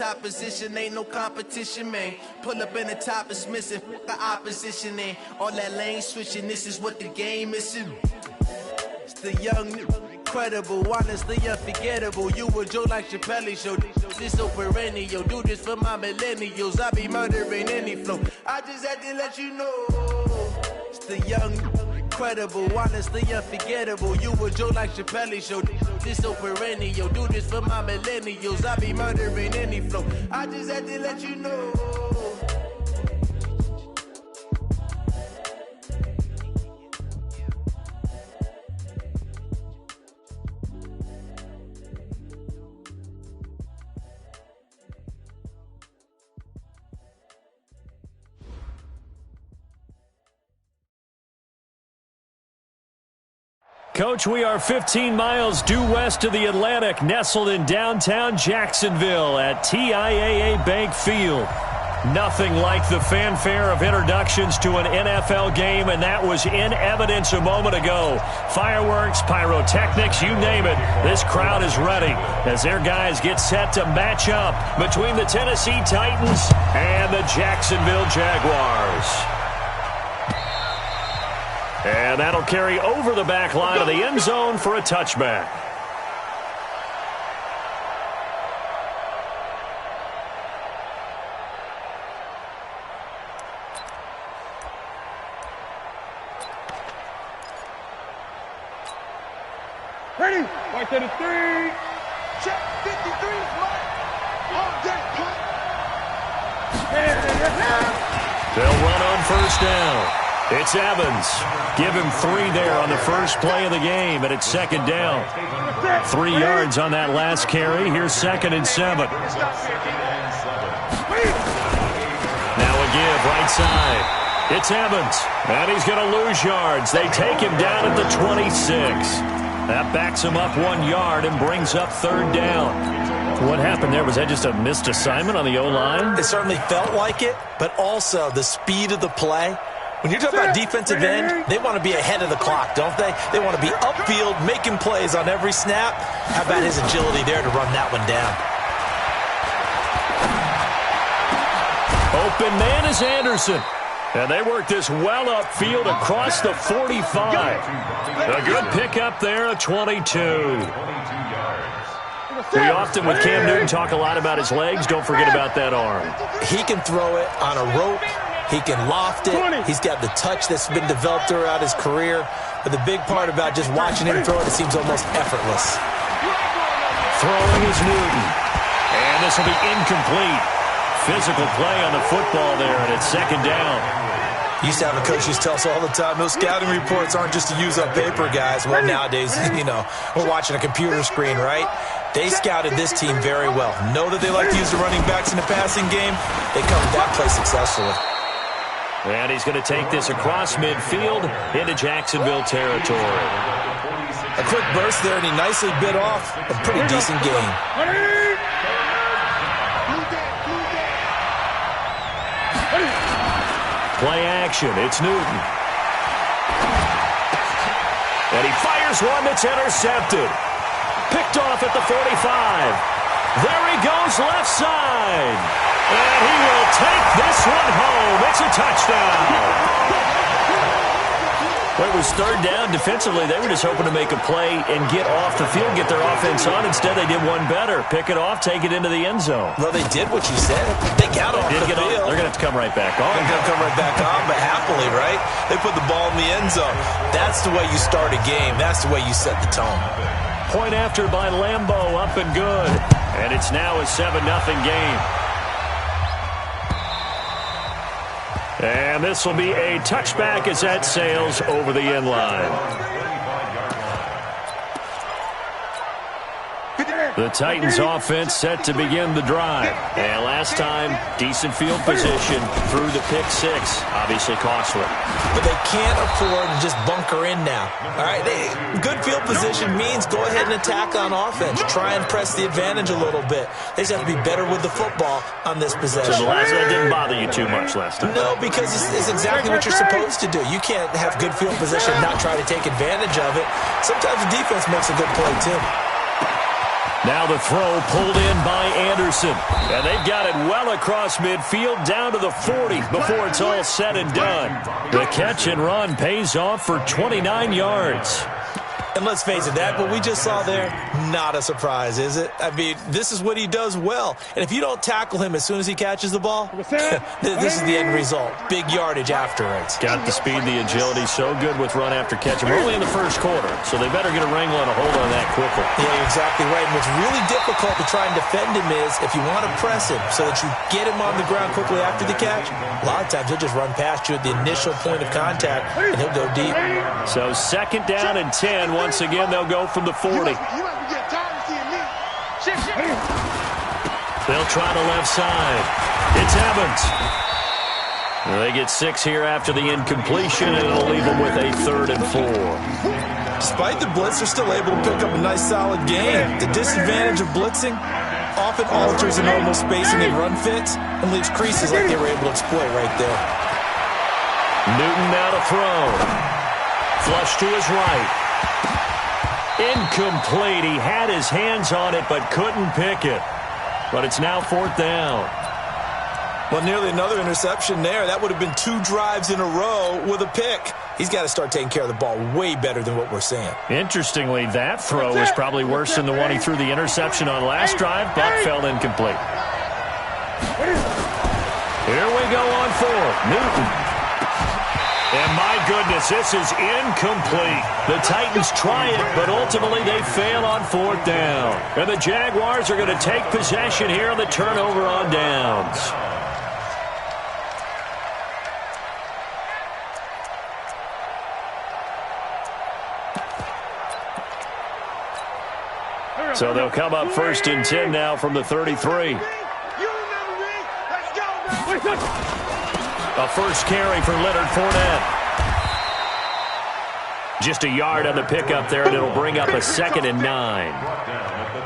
Top position, ain't no competition, man. Pull up in the top is missing, the opposition, and all that lane switching, this is what the game is. It's the young, incredible, honestly unforgettable. You a Joe like Chappelle show, this so perennial. Do this for my millennials, I be murdering any flow. I just had to let you know. It's the young, incredible, honestly unforgettable. You a Joe like Chappelle show, this so perennial. Do this for my millennials, I be murdering any flow. I just had to let you know. Coach, we are 15 miles due west of the Atlantic, nestled in downtown Jacksonville at TIAA Bank Field. Nothing like the fanfare of introductions to an NFL game, and that was in evidence a moment ago. Fireworks, pyrotechnics, you name it. This crowd is ready as their guys get set to match up between the Tennessee Titans and the Jacksonville Jaguars. And that'll carry over the back line of the end zone for a touchback. Ready? Right to the 3. Check 53. They'll run on first down. It's Evans. Give him 3 there on the first play of the game, and it's second down. 3 yards on that last carry. Here's 2nd and 7. Now a give right side. It's Evans, and he's going to lose yards. They take him down at the 26. That backs him up 1 yard and brings up 3rd down. What happened there? Was that just a missed assignment on the O-line? It certainly felt like it, but also the speed of the play. When you're talking about defensive end, they want to be ahead of the clock, don't they? They want to be upfield, making plays on every snap. How about his agility there to run that one down? Open man is Anderson. And they work this well upfield across the 45. A good pickup there at 22. We often, with Cam Newton, talk a lot about his legs. Don't forget about that arm. He can throw it on a rope. He can loft it. He's got the touch that's been developed throughout his career. But the big part about just watching him throw it, it seems almost effortless. Throwing is Newton. And this will be incomplete. Physical play on the football there, and it's 2nd down. Used to have a coach who tell us all the time, those scouting reports aren't just to use up paper, guys. Well, nowadays, we're watching a computer screen, right? They scouted this team very well. Know that they like to use the running backs in the passing game. They covered that play successfully. And he's going to take this across midfield into Jacksonville territory. A quick burst there, and he nicely bit off a pretty decent gain. Play action. It's Newton. And he fires one that's intercepted. Picked off at the 45. There he goes left side. And he will take this one home. It's a touchdown. Well, it was 3rd down. Defensively, they were just hoping to make a play and get off the field, get their offense on. Instead, they did one better. Pick it off, take it into the end zone. Well, they did what you said. They got off the field. They're going to have to come right back on. They're going to come right back on, but happily, right? They put the ball in the end zone. That's the way you start a game. That's the way you set the tone. Point after by Lambeau, up and good. And it's now a 7-0 game. And this will be a touchback as that sails over the end line. The Titans offense set to begin the drive. And last time, decent field position through the pick 6. Obviously costly. But they can't afford to just bunker in now. All right, good field position means go ahead and attack on offense. Try and press the advantage a little bit. They just have to be better with the football on this possession. So the last one didn't bother you too much last time? No, because it's exactly what you're supposed to do. You can't have good field position and not try to take advantage of it. Sometimes the defense makes a good play, too. Now the throw pulled in by Anderson. And they've got it well across midfield down to the 40 before it's all said and done. The catch and run pays off for 29 yards. And let's face it, that what we just saw there, not a surprise, is it? I mean, this is what he does well. And if you don't tackle him as soon as he catches the ball, this is the end result. Big yardage afterwards. Got the speed, the agility, so good with run after catch. We're only in the first quarter, so they better get a wrangle and a hold on that quickly. Yeah, you're exactly right. And what's really difficult to try and defend him is if you want to press him so that you get him on the ground quickly after the catch, a lot of times he'll just run past you at the initial point of contact, and he'll go deep. So 2nd down and 10. Once again, they'll go from the 40. They'll try the left side. It's Evans. They get 6 here after the incompletion, and it'll leave them with a 3rd and 4. Despite the blitz, they're still able to pick up a nice, solid gain. The disadvantage of blitzing often alters the normal spacing and run fits and leaves creases like they were able to exploit right there. Newton now to throw. Flush to his right. Incomplete. He had his hands on it but couldn't pick it. But it's now 4th down. Well, nearly another interception there. That would have been 2 drives in a row with a pick. He's got to start taking care of the ball way better than what we're seeing. Interestingly, that throw was probably worse than the one he threw the interception on last drive, but fell incomplete. Here we go on 4th. Newton. And my goodness, this is incomplete. The Titans try it, but ultimately they fail on 4th down. And the Jaguars are going to take possession here on the turnover on downs. So they'll come up 1st and 10 now from the 33. A first carry for Leonard Fournette. Just a yard on the pickup there, and it'll bring up a 2nd and 9.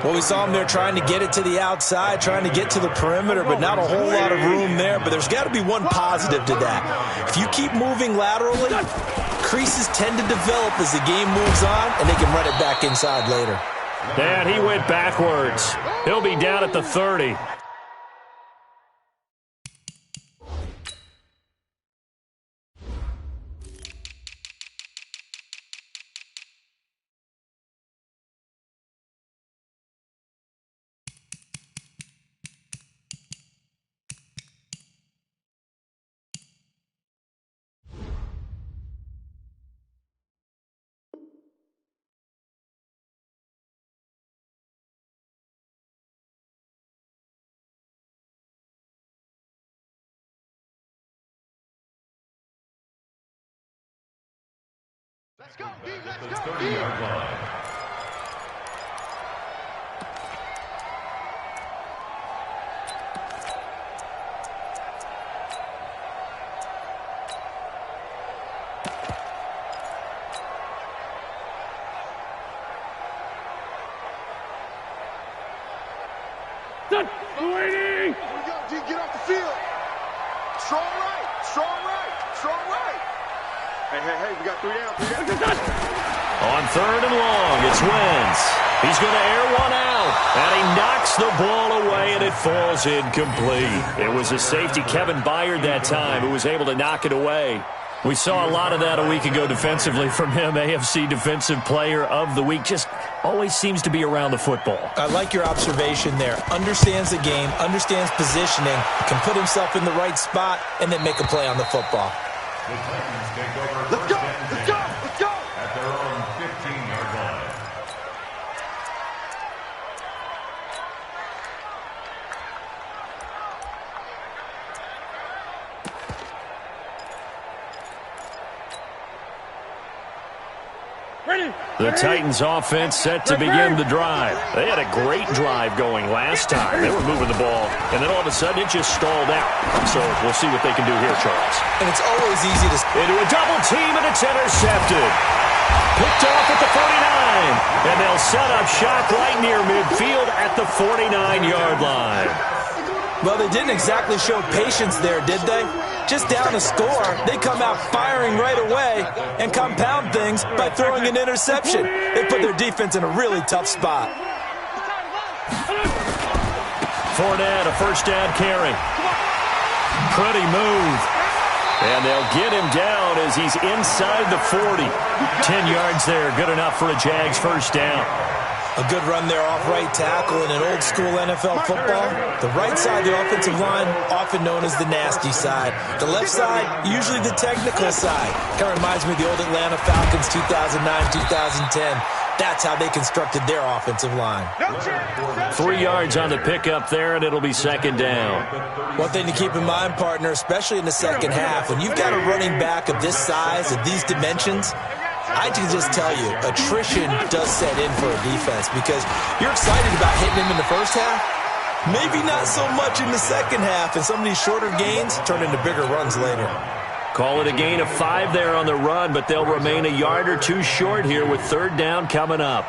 Well, we saw him there trying to get it to the outside, trying to get to the perimeter, but not a whole lot of room there. But there's got to be one positive to that. If you keep moving laterally, creases tend to develop as the game moves on, and they can run it back inside later. And he went backwards. He'll be down at the 30. Let's go, D, let's go, D. 30-yard line. Done. Waiting. Here we go, D, get off the field. Strong right, strong right, strong right. Hey, we got 3 down. On 3rd and long, it's Wentz. He's going to air one out, and he knocks the ball away, and it falls incomplete. It was a safety, Kevin Byard, that time, who was able to knock it away. We saw a lot of that a week ago defensively from him. AFC Defensive Player of the Week. Just always seems to be around the football. I like your observation there. Understands the game, understands positioning, can put himself in the right spot, and then make a play on the football. Let's go, let's go, let's go. At their own 15-yard line. The Titans offense set to begin the drive. They had a great drive going last time. They were moving the ball, and then all of a sudden it just stalled out. So we'll see what they can do here, Charles. And it's always easy to... Into a double team, and it's intercepted. Picked off at the 49, and they'll set up shop right near midfield at the 49-yard line. Well, they didn't exactly show patience there, did they? Just down a score, they come out firing right away and compound things by throwing an interception. They put their defense in a really tough spot. Fournette, a first down carry. Pretty move. And they'll get him down as he's inside the 40. 10 yards there, good enough for a Jags first down. A good run there off right tackle in an old-school NFL football. The right side of the offensive line, often known as the nasty side. The left side, usually the technical side. Kind of reminds me of the old Atlanta Falcons 2009-2010. That's how they constructed their offensive line. 3 yards on the pickup there, and it'll be second down. One thing to keep in mind, partner, especially in the second half, when you've got a running back of this size, of these dimensions, I can just tell you, attrition does set in for a defense because you're excited about hitting him in the first half. Maybe not so much in the second half, and some of these shorter gains turn into bigger runs later. Call it a gain of 5 there on the run, but they'll remain a yard or two short here with third down coming up.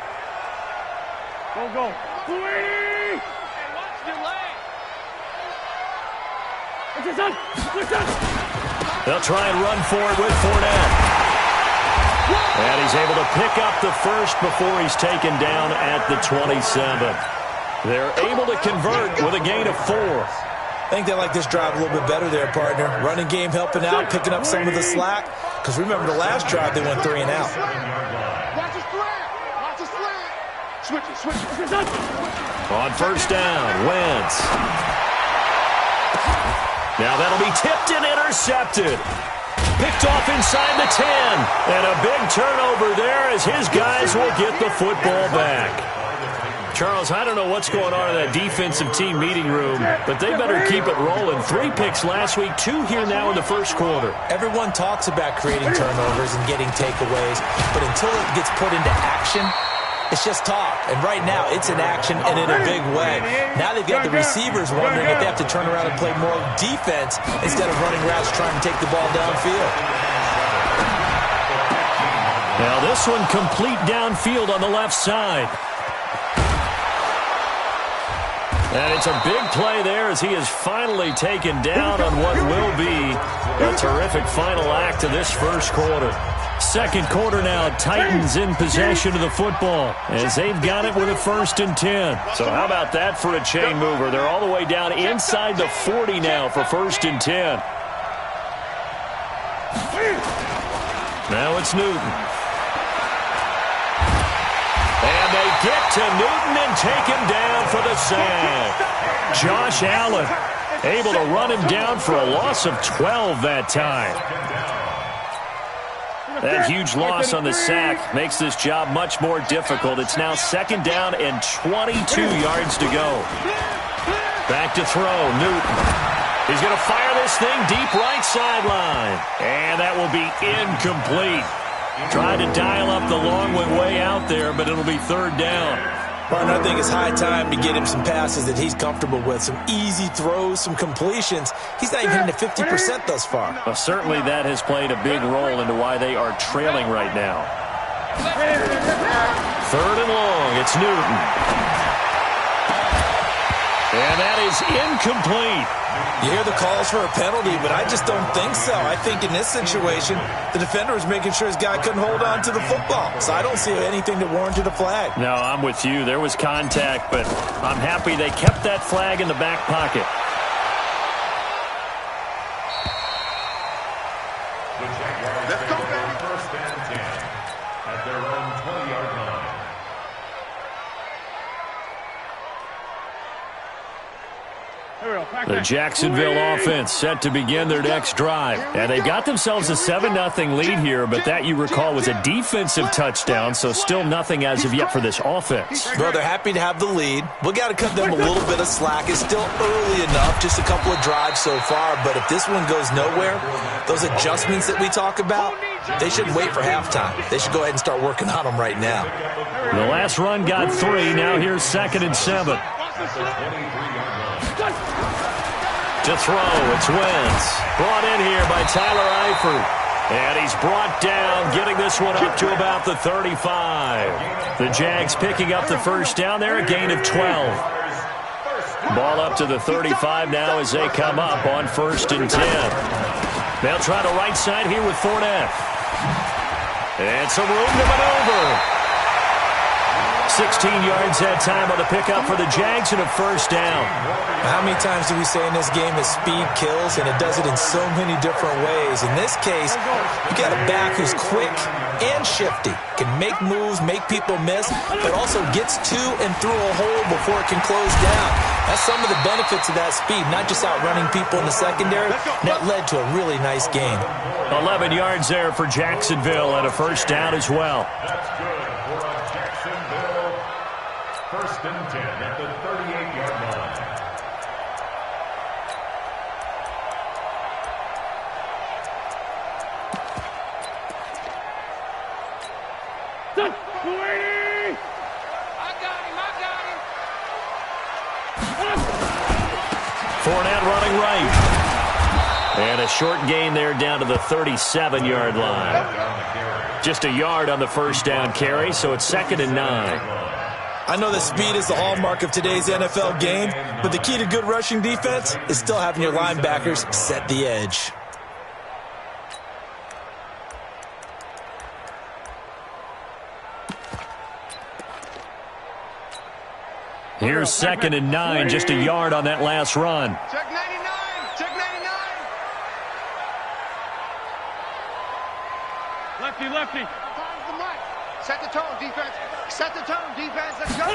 Go. They'll try and run for it with Fournette. And he's able to pick up the first before he's taken down at the 27. They're able to convert with a gain of 4. I think they like this drive a little bit better there, partner. Running game helping out, picking up some of the slack. Because remember the last drive, they went 3 and out. Switch. On first down, Wentz. Now that'll be tipped and intercepted. Picked off inside the 10. And a big turnover there as his guys will get the football back. Charles, I don't know what's going on in that defensive team meeting room, but they better keep it rolling. 3 picks last week, 2 here now in the first quarter. Everyone talks about creating turnovers and getting takeaways, but until it gets put into action, it's just talk. And right now, it's in action and in a big way. Now they've got the receivers wondering if they have to turn around and play more defense instead of running routes trying to take the ball downfield. Now this one complete downfield on the left side. And it's a big play there as he is finally taken down on what will be a terrific final act of this first quarter. Second quarter now, Titans in possession of the football as they've got it with a 1st and 10. So how about that for a chain mover? They're all the way down inside the 40 now for 1st and 10. Now it's Newton. And they get to Newton and take him down for the sack. Josh Allen able to run him down for a loss of 12 that time. That huge loss on the sack makes this job much more difficult. It's now second down and 22 yards to go. Back to throw, Newton. He's going to fire this thing deep right sideline. And that will be incomplete. Trying to dial up the long one way out there, but it'll be third down. Partner, I think it's high time to get him some passes that he's comfortable with. Some easy throws, some completions. He's not even hitting to 50% thus far. Well, certainly that has played a big role into why they are trailing right now. Third and long, it's Newton. And that is incomplete. You hear the calls for a penalty, but I just don't think so. I think in this situation, the defender was making sure his guy couldn't hold on to the football. So I don't see anything that warranted a flag. No, I'm with you. There was contact, but I'm happy they kept that flag in the back pocket. Let's go, baby. 1st and 10 at their own 20-yard line. The Jacksonville offense set to begin their next drive. And they got themselves a 7-0 lead here, but that, you recall, was a defensive touchdown, so still nothing as of yet for this offense. Well, they're happy to have the lead. We got to cut them a little bit of slack. It's still early enough, just a couple of drives so far, but if this one goes nowhere, those adjustments that we talk about, they shouldn't wait for halftime. They should go ahead and start working on them right now. The last run got 3. Now here's 2nd and 7. To throw, it's Wentz. Brought in here by Tyler Eifert. And he's brought down, getting this one up to about the 35. The Jags picking up the first down there, a gain of 12. Ball up to the 35 now as they come up on 1st and 10. They'll try to right side here with Fournette. And some room to maneuver. 16 yards that time on the pickup for the Jags and a first down. How many times do we say in this game that speed kills, and it does it in so many different ways? In this case, you got a back who's quick and shifty, can make moves, make people miss, but also gets to and through a hole before it can close down. That's some of the benefits of that speed, not just outrunning people in the secondary. And that led to a really nice game. 11 yards there for Jacksonville and a first down as well. That's good for a Jacksonville first and 10 at the 38-yard line. Fournette running right. And a short gain there down to the 37-yard line. Just a yard on the first down carry, so it's 2nd and 9. I know that speed is the hallmark of today's NFL game, but the key to good rushing defense is still having your linebackers set the edge. Here's 2nd and 9, just a yard on that last run. Check 99. Check 99. Lefty, lefty. Find the right. Set the tone, defense. Set the tone, defense. Let's go.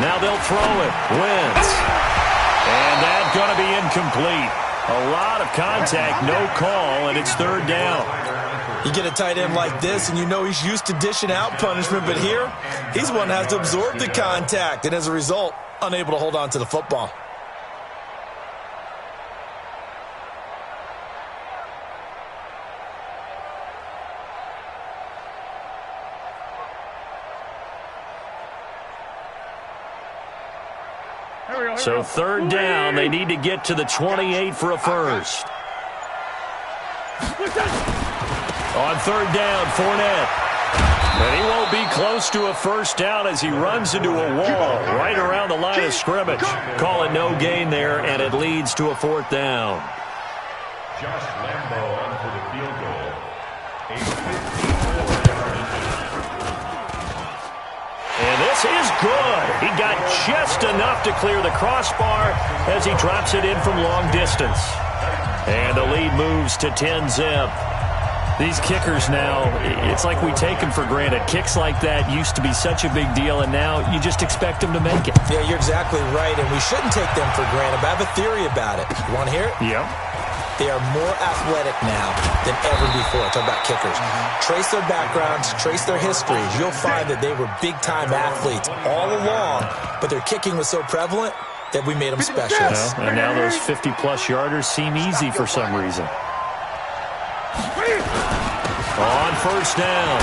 Now they'll throw it. Wentz. And that's going to be incomplete. A lot of contact, no call, and it's 3rd down. You get a tight end like this, and you know he's used to dishing out punishment, but here, he's the one that has to absorb the contact, and as a result, unable to hold on to the football. So 3rd down, they need to get to the 28 for a first. On 3rd down, Fournette. And he won't be close to a first down as he runs into a wall right around the line of scrimmage. Call it no gain there, and it leads to a 4th down. Josh Lambo on for the field goal. A 54-yard. And this is good. He got just enough to clear the crossbar as he drops it in from long distance. And the lead moves to 10-zip. These kickers now, it's like we take them for granted. Kicks like that used to be such a big deal, and now you just expect them to make it. Yeah, you're exactly right, and we shouldn't take them for granted, but I have a theory about it. You want to hear it? Yep. They are more athletic now than ever before. Talk about kickers. Trace their backgrounds, trace their histories. You'll find that they were big-time athletes all along, but their kicking was so prevalent that we made them specialists. Well, and now those 50-plus yarders seem easy for some reason. On 1st down,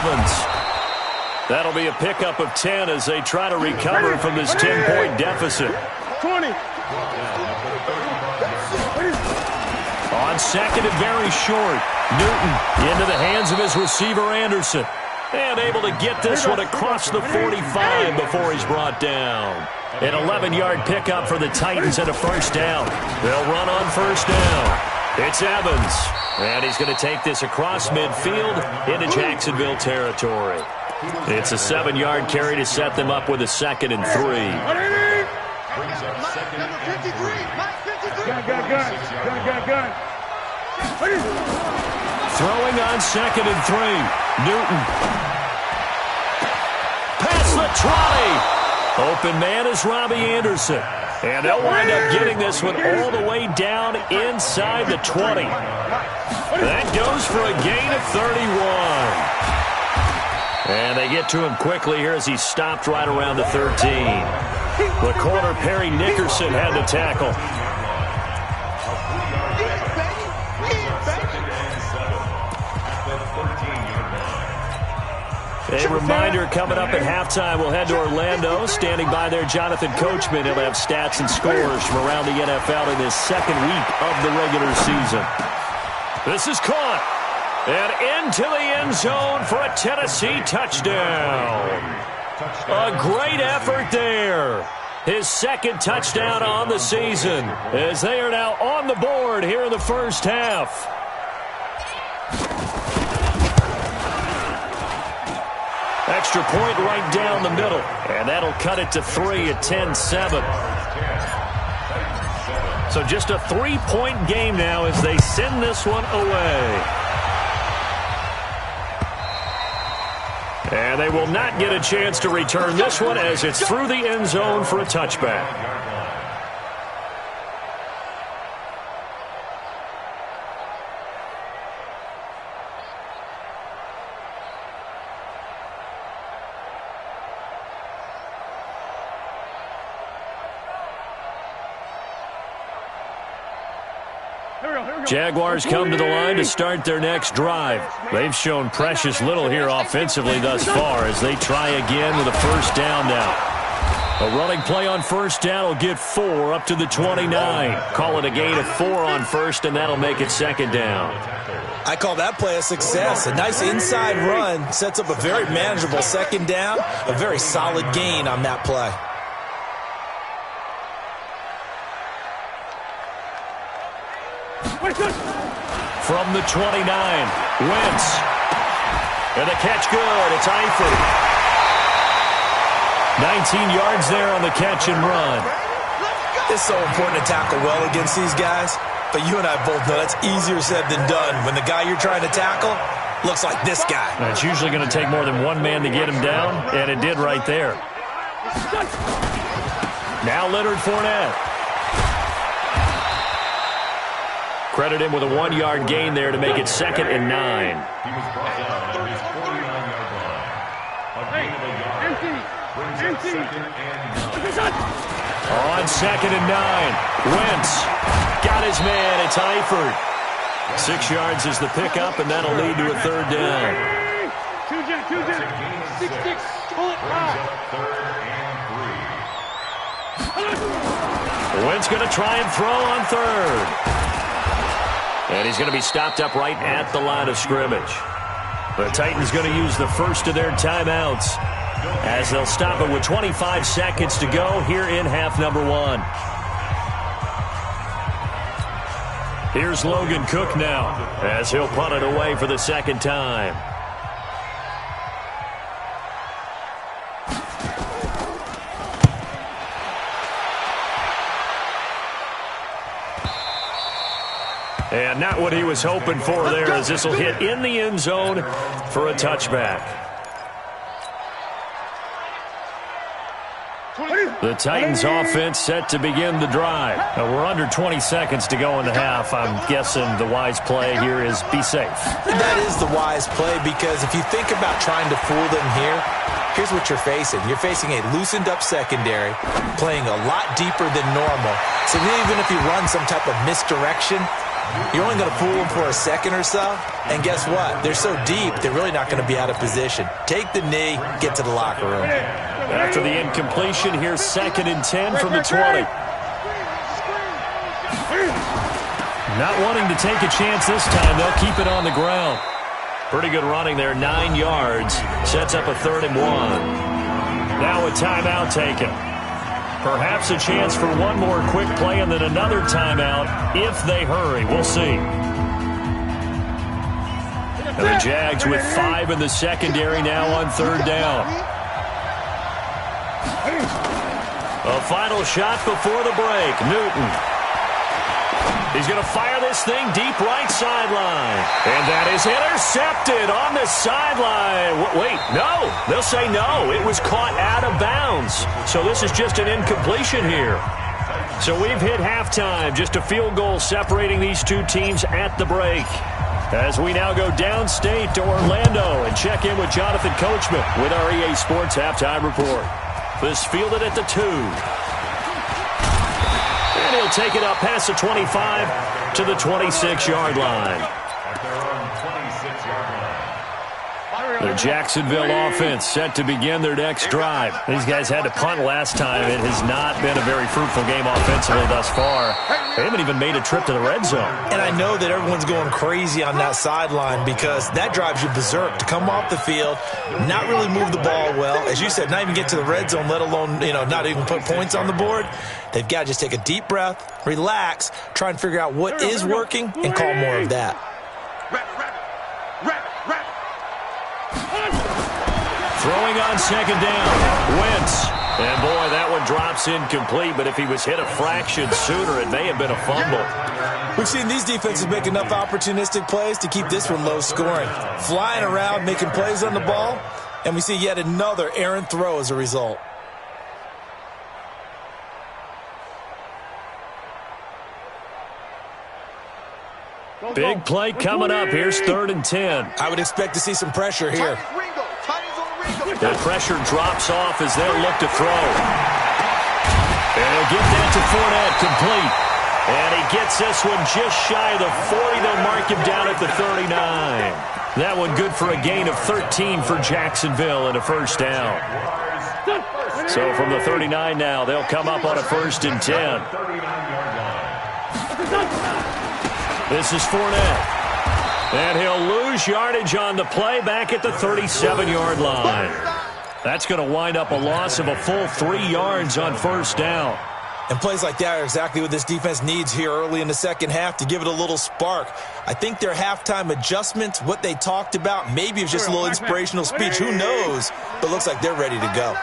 Evans. That'll be a pickup of 10 as they try to recover from this 10-point deficit. 20. On 2nd and very short, Newton into the hands of his receiver, Anderson. And able to get this one across the 45 before he's brought down. An 11-yard pickup for the Titans and a first down. They'll run on 1st down. It's Evans. And he's going to take this across midfield into Jacksonville territory. It's a 7-yard carry to set them up with a 2nd and 3. Brings up 2nd and 53. Throwing on 2nd and 3. Newton. Past the 20. Open man is Robbie Anderson. And they'll wind up getting this one all the way down inside the 20. That goes for a gain of 31. And they get to him quickly here as he stopped right around the 13. The corner, Perry Nickerson, had the tackle. A reminder coming up at halftime, we'll head to Orlando. Standing by there, Jonathan Coachman. He'll have stats and scores from around the NFL in his 2nd week of the regular season. This is caught. And into the end zone for a Tennessee touchdown. A great effort there. His 2nd touchdown on the season as they are now on the board here in the first half. Extra point right down the middle. And that'll cut it to 3 at 10-7. So just a 3-point game now as they send this one away. And they will not get a chance to return this one as it's through the end zone for a touchback. Jaguars come to the line to start their next drive. They've shown precious little here offensively thus far as they try again with a first down now. A running play on first down will get 4 up to the 29. Call it a gain of 4 on first, and that'll make it second down. I call that play a success. A nice inside run sets up a very manageable second down. A very solid gain on that play. From the 29, Wentz. And the catch good. It's Eifert. 19 yards there on the catch and run. It's so important to tackle well against these guys. But you and I both know that's easier said than done when the guy you're trying to tackle looks like this guy. And it's usually going to take more than one man to get him down, and it did right there. Now Leonard Fournette. Credit him with a 1-yard gain there to make it 2nd and 9. He was brought down at his 49-yard line. A gain of a yard brings up 2nd and 9. On 2nd and 9, Wentz got his man. It's Eifert. 6 yards is the pickup, and that'll lead to a 3rd down. That's a gain of 6. Brings up 3rd and 3. Wentz going to try and throw on 3rd. And he's going to be stopped up right at the line of scrimmage. The Titans going to use the first of their timeouts as they'll stop it with 25 seconds to go here in half number 1. Here's Logan Cook now as he'll punt it away for the 2nd time. And not what he was hoping for there as this will hit in the end zone for a touchback. The Titans offense set to begin the drive. Now we're under 20 seconds to go in the half. I'm guessing the wise play here is be safe. That is the wise play because if you think about trying to fool them here, here's what you're facing. You're facing a loosened up secondary, playing a lot deeper than normal. So even if you run some type of misdirection, you're only going to fool them for a second or so. And guess what? They're so deep, they're really not going to be out of position. Take the knee, get to the locker room. After the incompletion, here's 2nd and 10 from the 20. Not wanting to take a chance this time. They'll keep it on the ground. Pretty good running there, 9 yards. Sets up a 3rd and 1. Now a timeout taken. Perhaps a chance for one more quick play and then another timeout if they hurry. We'll see. And the Jags with 5 in the secondary now on 3rd down. A final shot before the break. Newton. He's going to fire this thing deep right sideline. And that is intercepted on the sideline. Wait, no. They'll say no. It was caught out of bounds. So this is just an incompletion here. So we've hit halftime. Just a field goal separating these two teams at the break. As we now go downstate to Orlando and check in with Jonathan Coachman with our EA Sports Halftime Report. This fielded at the 2. And he'll take it up past the 25 to the 26-yard line. At their own 26-yard line. The Jacksonville offense set to begin their next drive. These guys had to punt last time. It has not been a very fruitful game offensively thus far. They haven't even made a trip to the red zone. And I know that everyone's going crazy on that sideline because that drives you berserk to come off the field, not really move the ball well. As you said, not even get to the red zone, let alone, not even put points on the board. They've got to just take a deep breath, relax, try and figure out what is working, and call more of that. Throwing on second down. Wentz. And, boy, that one drops incomplete, but if he was hit a fraction sooner, it may have been a fumble. We've seen these defenses make enough opportunistic plays to keep this one low scoring. Flying around, making plays on the ball, and we see yet another errant throw as a result. Big play coming up. Here's 3rd and 10. I would expect to see some pressure here. The pressure drops off as they'll look to throw. And he'll get that to Fournette, complete. And he gets this one just shy of the 40. They'll mark him down at the 39. That one good for a gain of 13 for Jacksonville and a first down. So from the 39 now, they'll come up on a 1st and 10. This is Fournette. And he'll lose yardage on the play back at the 37-yard line. That's going to wind up a loss of a full 3 yards on 1st down. And plays like that are exactly what this defense needs here early in the second half to give it a little spark. I think their halftime adjustments, what they talked about, maybe it was just a little inspirational speech. Who knows? But looks like they're ready to go.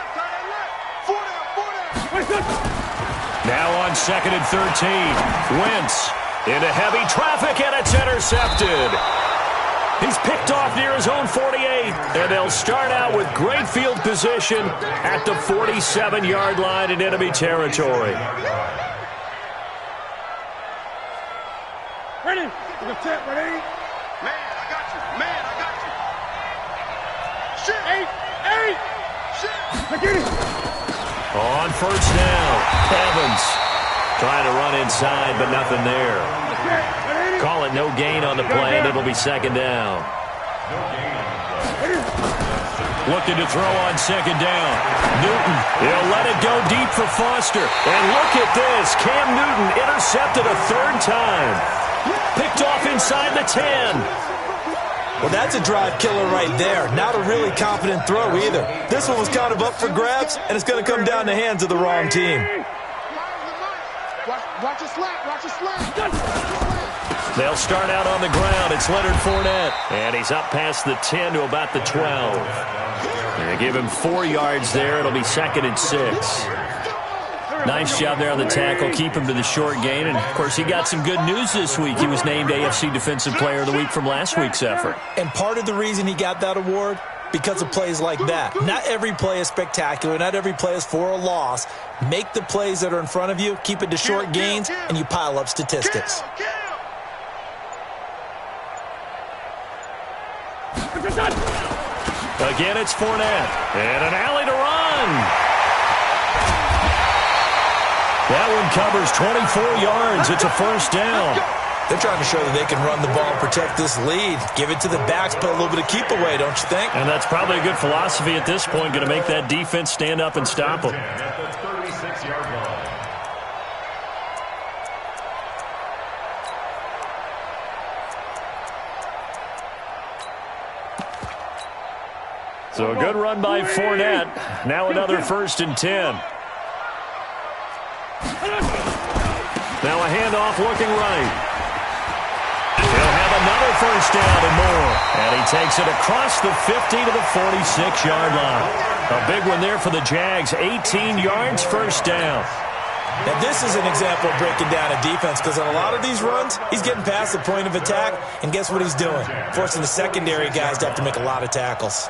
Now on 2nd and 13. Wentz into heavy traffic, and it's intercepted. He's picked off near his own 48, and they'll start out with great field position at the 47-yard line in enemy territory. Ready? Ready? Man, I got you. Man, I got you. Shit. Eight. Shit. I get it. On 1st down, Evans trying to run inside, but nothing there. Call it no gain on the play, and it'll be 2nd down. Looking to throw on 2nd down. Newton, he'll let it go deep for Foster. And look at this. Cam Newton intercepted a 3rd time. Picked off inside the 10. Well, that's a drive killer right there. Not a really confident throw either. This one was kind of up for grabs, and it's going to come down the hands of the wrong team. Watch your slap. Watch your slap. They'll start out on the ground. It's Leonard Fournette. And he's up past the 10 to about the 12. They give him 4 yards there. It'll be 2nd and 6. Nice job there on the tackle. Keep him to the short gain. And, of course, he got some good news this week. He was named AFC Defensive Player of the Week from last week's effort. And part of the reason he got that award, because of plays like that. Not every play is spectacular. Not every play is for a loss. Make the plays that are in front of you, keep it to short gains, and you pile up statistics. Again, it's Fournette. And an alley to run. That one covers 24 yards. It's a 1st down. They're trying to show that they can run the ball and protect this lead. Give it to the backs, put a little bit of keep away, don't you think? And that's probably a good philosophy at this point. Going to make that defense stand up and stop them. At the 36-yard line. So a good run by Fournette. Now another 1st and 10. Now a handoff looking right. He'll have another 1st down and more. And he takes it across the 50 to the 46-yard line. A big one there for the Jags. 18 yards, 1st down. Now this is an example of breaking down a defense, because on a lot of these runs, he's getting past the point of attack, and guess what he's doing? Forcing the secondary guys to have to make a lot of tackles.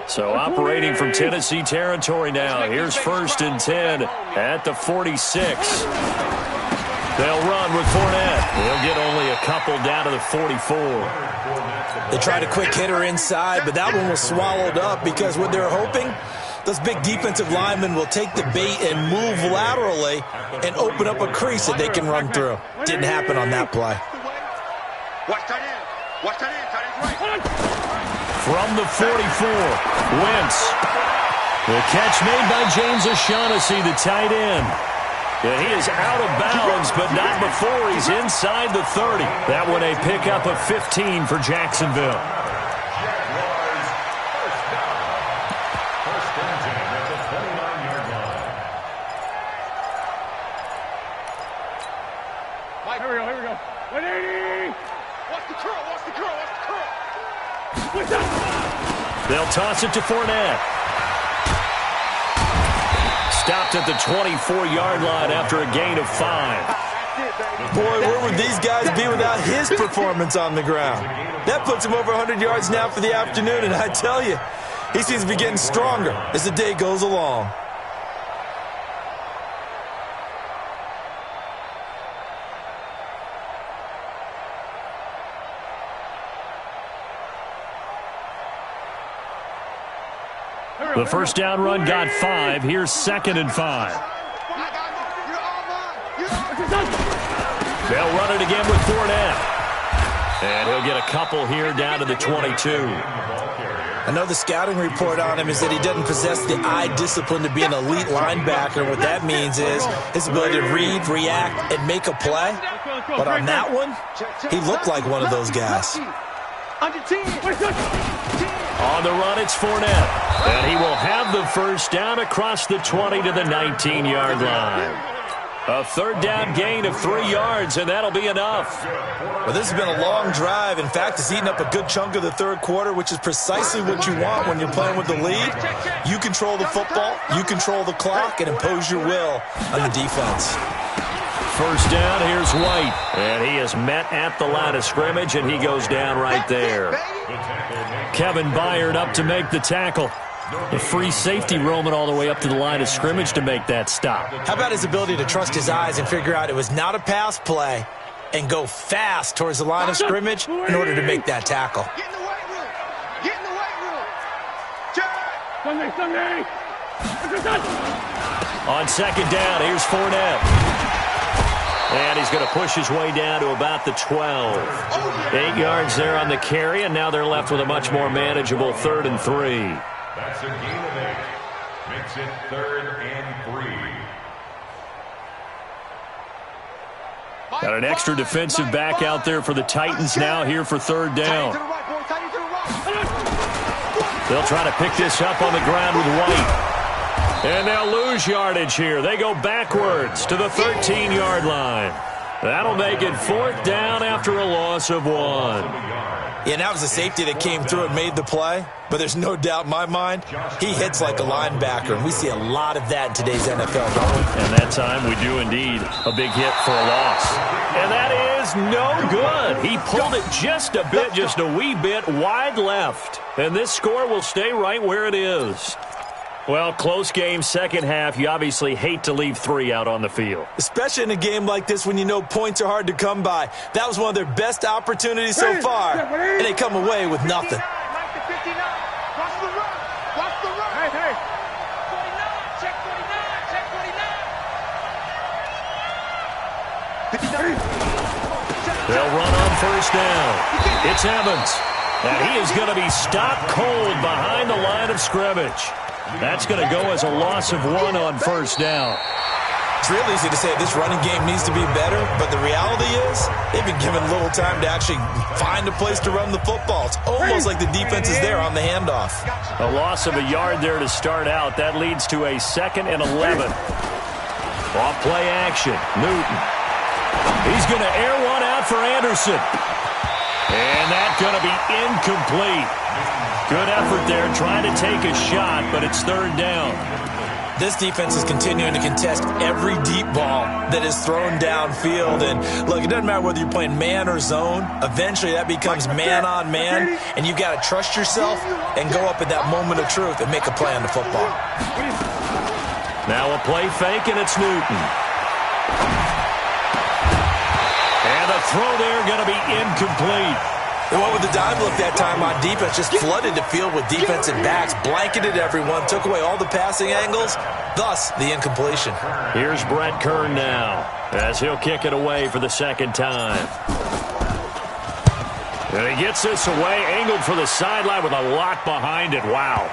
So operating from Tennessee territory now. Here's 1st and 10 at the 46. They'll run with Fournette. They'll get only a couple down to the 44. They tried a quick hitter inside, but that one was swallowed up because what they're hoping, those big defensive linemen will take the bait and move laterally and open up a crease that they can run through. Didn't happen on that play. Watch tight end. Watch tight end. Tight end's right. From the 44, Wentz. The catch made by James O'Shaughnessy, the tight end. And he is out of bounds, but not before he's inside the 30. That one a pickup of 15 for Jacksonville. They'll toss it to Fournette. Stopped at the 24-yard line after a gain of 5. Boy, where would these guys be without his performance on the ground? That puts him over 100 yards now for the afternoon, and I tell you, he seems to be getting stronger as the day goes along. The first down run got 5. Here's 2nd and 5. They'll run it again with Fournette. And he'll get a couple here down to the 22. I know the scouting report on him is that he doesn't possess the eye discipline to be an elite linebacker. What that means is his ability to read, react, and make a play. But on that one, he looked like one of those guys. On the run, it's Fournette. And he will have the first down across the 20 to the 19-yard line. A third down gain of 3 yards, and that'll be enough. Well, this has been a long drive. In fact, it's eaten up a good chunk of the third quarter, which is precisely what you want when you're playing with the lead. You control the football, you control the clock, and impose your will on the defense. First down, here's White. And he is met at the line of scrimmage, and he goes down right there. Kevin Byard up to make the tackle. A free safety roaming all the way up to the line of scrimmage to make that stop. How about his ability to trust his eyes and figure out it was not a pass play and go fast towards the line of scrimmage in order to make that tackle? Get in the weight room. Get in the weight room. Sunday. On second down, here's Fournette. And he's going to push his way down to about the 12. 8 yards there on the carry, and now they're left with a much more manageable 3rd and 3. That's a gain of 8. Makes it 3rd and 3. Got an extra defensive back out there for the Titans now here for 3rd down. They'll try to pick this up on the ground with White. And they'll lose yardage here. They go backwards to the 13-yard line. That'll make it 4th down after a loss of 1. Yeah, that was a safety that came through and made the play. But there's no doubt in my mind, he hits like a linebacker. And we see a lot of that in today's NFL, don't we? And that time we do indeed a big hit for a loss. And that is no good. He pulled it just a bit, just a wee bit wide left. And this score will stay right where it is. Well, close game, second half. You obviously hate to leave 3 out on the field. Especially in a game like this when you know points are hard to come by. That was one of their best opportunities so far, and they come away with nothing. They'll run on first down. It's Evans. And he is going to be stopped cold behind the line of scrimmage. That's going to go as a loss of 1 on first down. It's real easy to say this running game needs to be better, but the reality is they've been given little time to actually find a place to run the football. It's almost like the defense is there on the handoff. A loss of a yard there to start out. That leads to a 2nd and 11. Off play action. Newton. He's going to air one out for Anderson. And that's going to be incomplete. Good effort there, trying to take a shot, but it's 3rd down. This defense is continuing to contest every deep ball that is thrown downfield. And, look, it doesn't matter whether you're playing man or zone. Eventually, that becomes man-on-man, and you've got to trust yourself and go up at that moment of truth and make a play on the football. Now a play fake, and it's Newton. And the throw there going to be incomplete. They went with the dime look that time on defense, just flooded the field with defensive backs, blanketed everyone, took away all the passing angles, thus the incompletion. Here's Brett Kern now, as he'll kick it away for the 2nd time. And he gets this away, angled for the sideline with a lot behind it. Wow.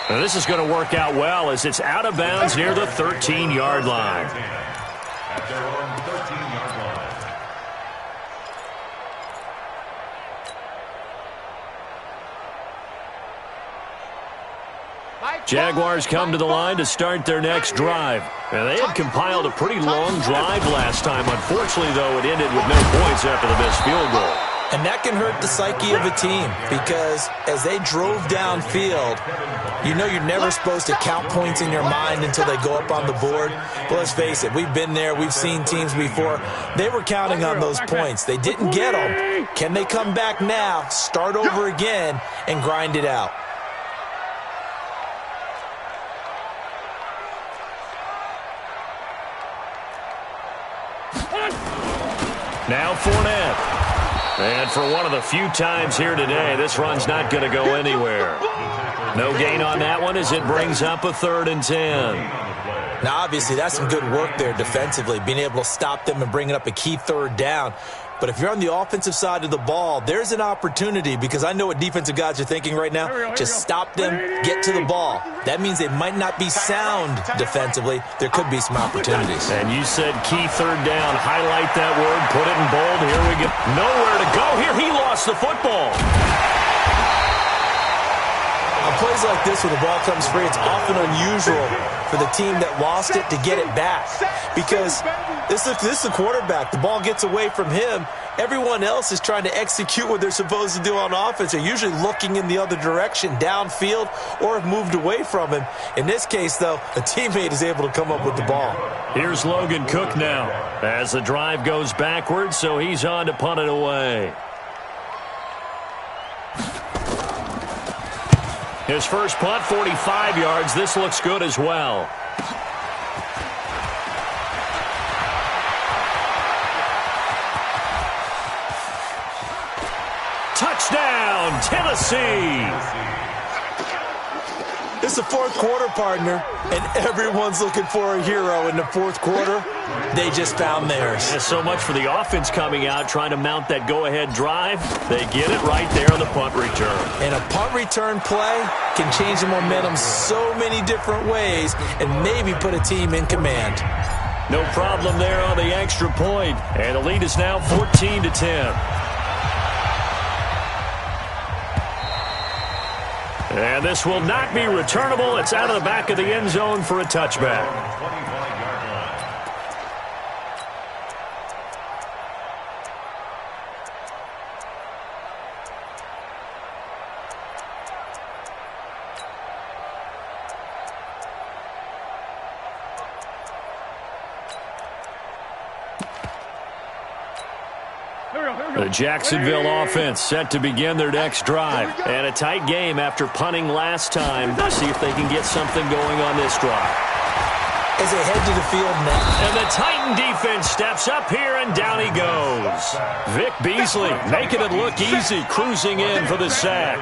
And this is going to work out well as it's out of bounds near the 13-yard line. At their own 13-yard line. Jaguars come to the line to start their next drive. And they had compiled a pretty long drive last time. Unfortunately, though, it ended with no points after the missed field goal. And that can hurt the psyche of a team because as they drove downfield, you know you're never supposed to count points in your mind until they go up on the board. But let's face it, we've been there. We've seen teams before. They were counting on those points. They didn't get them. Can they come back now, start over again, and grind it out? Now Fournette. And for one of the few times here today, this run's not going to go anywhere. No gain on that one as it brings up a 3rd and 10. Now, obviously, that's some good work there defensively, being able to stop them and bringing up a key 3rd down. But if you're on the offensive side of the ball, there's an opportunity because I know what defensive guys are thinking right now. Just stop them, get to the ball. That means they might not be sound defensively. There could be some opportunities. And you said key 3rd down. Highlight that word. Put it in bold. Here we go. Nowhere to go here. He lost the football. On plays like this when the ball comes free, it's often unusual for the team that lost it to get it back because this is the quarterback. The ball gets away from him. Everyone else is trying to execute what they're supposed to do on offense. They're usually looking in the other direction, downfield, or have moved away from him. In this case, though, a teammate is able to come up with the ball. Here's Logan Cook now as the drive goes backwards, so he's on to punt it away. His first punt, 45 yards. This looks good as well. Touchdown, Tennessee! It's the 4th quarter, partner, and everyone's looking for a hero in the 4th quarter. They just found theirs. There's so much for the offense coming out, trying to mount that go-ahead drive. They get it right there on the punt return. And a punt return play can change the momentum so many different ways and maybe put a team in command. No problem there on the extra point. And the lead is now 14-10. And this will not be returnable. It's out of the back of the end zone for a touchback. The Jacksonville offense set to begin their next drive. And a tight game after punting last time. See if they can get something going on this drive. As they head to the field now. And the Titan defense steps up here, and down he goes. Vic Beasley making it look easy, cruising in for the sack.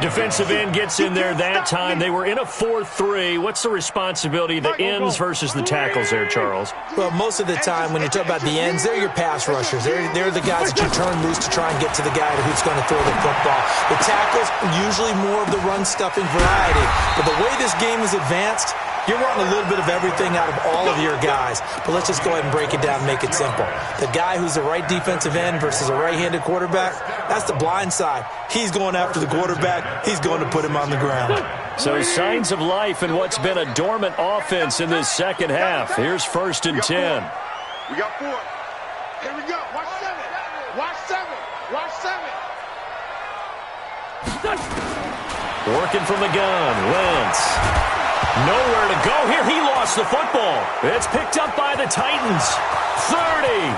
Defensive end gets in there that time. They were in a 4-3. What's the responsibility of the ends versus the tackles there, Charles? Well, most of the time when you talk about the ends, they're your pass rushers. They're the guys that you turn loose to try and get to the guy who's going to throw the football. The tackles, usually more of the run-stuffing variety. But the way this game is advanced, you're wanting a little bit of everything out of all of your guys. But let's just go ahead and break it down and make it simple. The guy who's the right defensive end versus a right-handed quarterback, that's the blind side. He's going after the quarterback. He's going to put him on the ground. So signs of life in what's been a dormant offense in this second half. Here's 1st and 10. We got 4. Here we go. Watch 7. Watch 7. Watch 7. Working from the gun. Wentz. Nowhere to go here. He lost the football. It's picked up by the Titans. 30,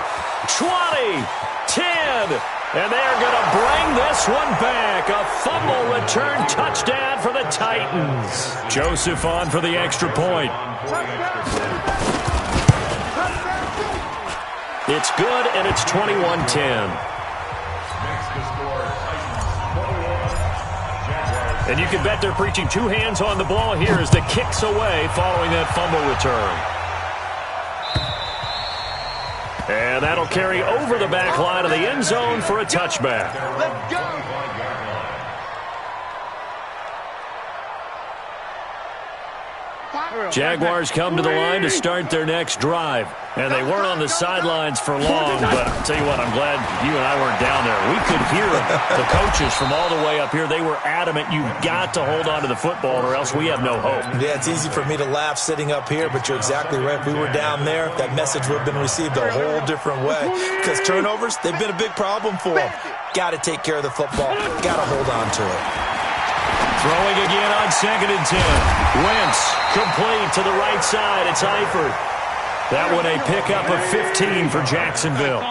20, 10. And they're going to bring this one back. A fumble return touchdown for the Titans. Joseph on for the extra point. It's good, and it's 21-10. And you can bet they're preaching 2 hands on the ball here as the kick's away following that fumble return. And that'll carry over the back line of the end zone for a touchback. Let's go. Jaguars come to the line to start their next drive. And they weren't on the sidelines for long, but I'll tell you what, I'm glad you and I weren't down there. We could hear the coaches from all the way up here. They were adamant, you've got to hold on to the football or else we have no hope. Yeah, it's easy for me to laugh sitting up here, but you're exactly right. If we were down there, that message would have been received a whole different way. Because turnovers, they've been a big problem for them. got to take care of the football. Got to hold on to it. Throwing again on 2nd and 10. Wentz complete to the right side. It's Eifert. That one a pickup of 15 for Jacksonville.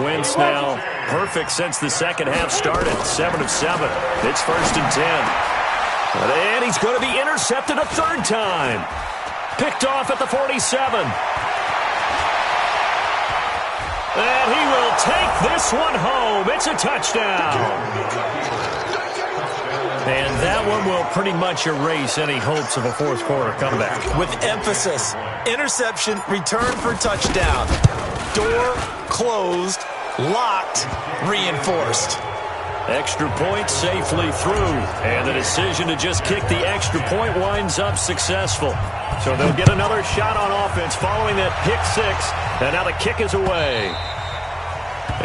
Wentz now perfect since the second half started. 7 of 7. It's 1st and 10. And he's going to be intercepted a third time. Picked off at the 47. And he will take this one home. It's a touchdown. And that one will pretty much erase any hopes of a fourth quarter comeback. With emphasis, interception, return for touchdown. Door closed, locked, reinforced. Extra point safely through. And the decision to just kick the extra point winds up successful. So they'll get another shot on offense following that pick six. And now the kick is away.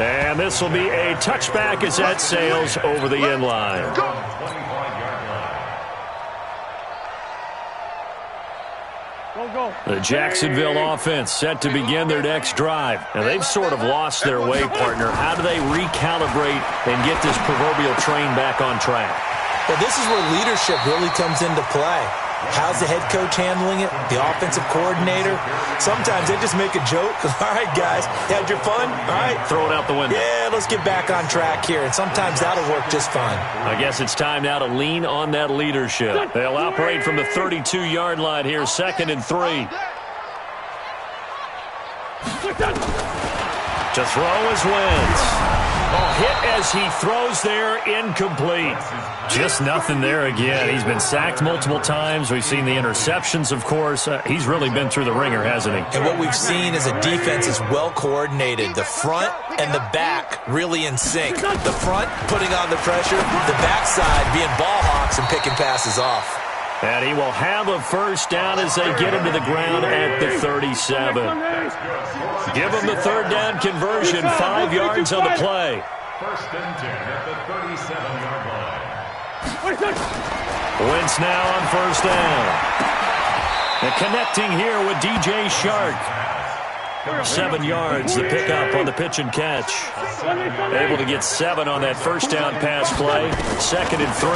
And this will be a touchback as that sails over the end line. The Jacksonville offense set to begin their next drive. And they've sort of lost their way, partner. How do they recalibrate and get this proverbial train back on track? Well, this is where leadership really comes into play. How's the head coach handling it? The offensive coordinator? Sometimes they just make a joke. All right, guys, had your fun? All right. Throw it out the window. Yeah, let's get back on track here. And sometimes that'll work just fine. I guess it's time now to lean on that leadership. They'll operate from the 32-yard line here, 2nd and 3. To throw is Wentz. Hit as he throws there, incomplete. Just nothing there again. He's been sacked multiple times. We've seen the interceptions, of course. He's really been through the ringer, hasn't he? And what we've seen is a defense is well coordinated. The front and the back really in sync. The front putting on the pressure, the backside being ball hawks and picking passes off. And he will have a first down as they get him to the ground at the 37. Give him the third down conversion, 5 yards on the play. 1st and 10 at the 37-yard line. Wentz now on first down. And connecting here with DJ Shark. 7 yards, the pickup on the pitch and catch. Able to get 7 on that first down pass play. 2nd and 3.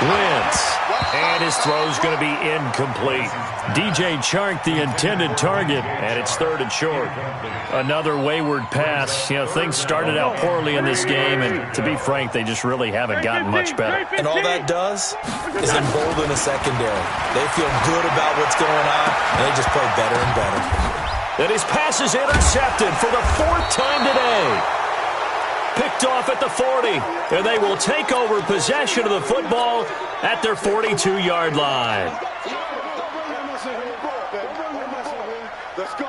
Wentz. And his throw's going to be incomplete. DJ Chark, the intended target, and it's 3rd and short. Another wayward pass. You know, things started out poorly in this game, and to be frank, they just really haven't gotten much better. And all that does is embolden a secondary. They feel good about what's going on, and they just play better and better. And his pass is intercepted for the 4th time today. Picked off at the 40, and they will take over possession of the football at their 42-yard line. Let's go.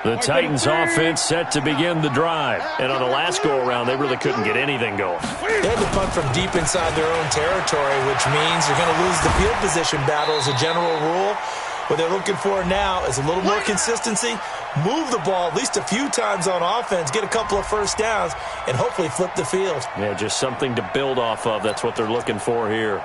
The Titans offense set to begin the drive. And on the last go-around, they really couldn't get anything going. They had to punt from deep inside their own territory, which means you're going to lose the field position battle as a general rule. What they're looking for now is a little more consistency, move the ball at least a few times on offense, get a couple of first downs, and hopefully flip the field. Yeah, just something to build off of. That's what they're looking for here.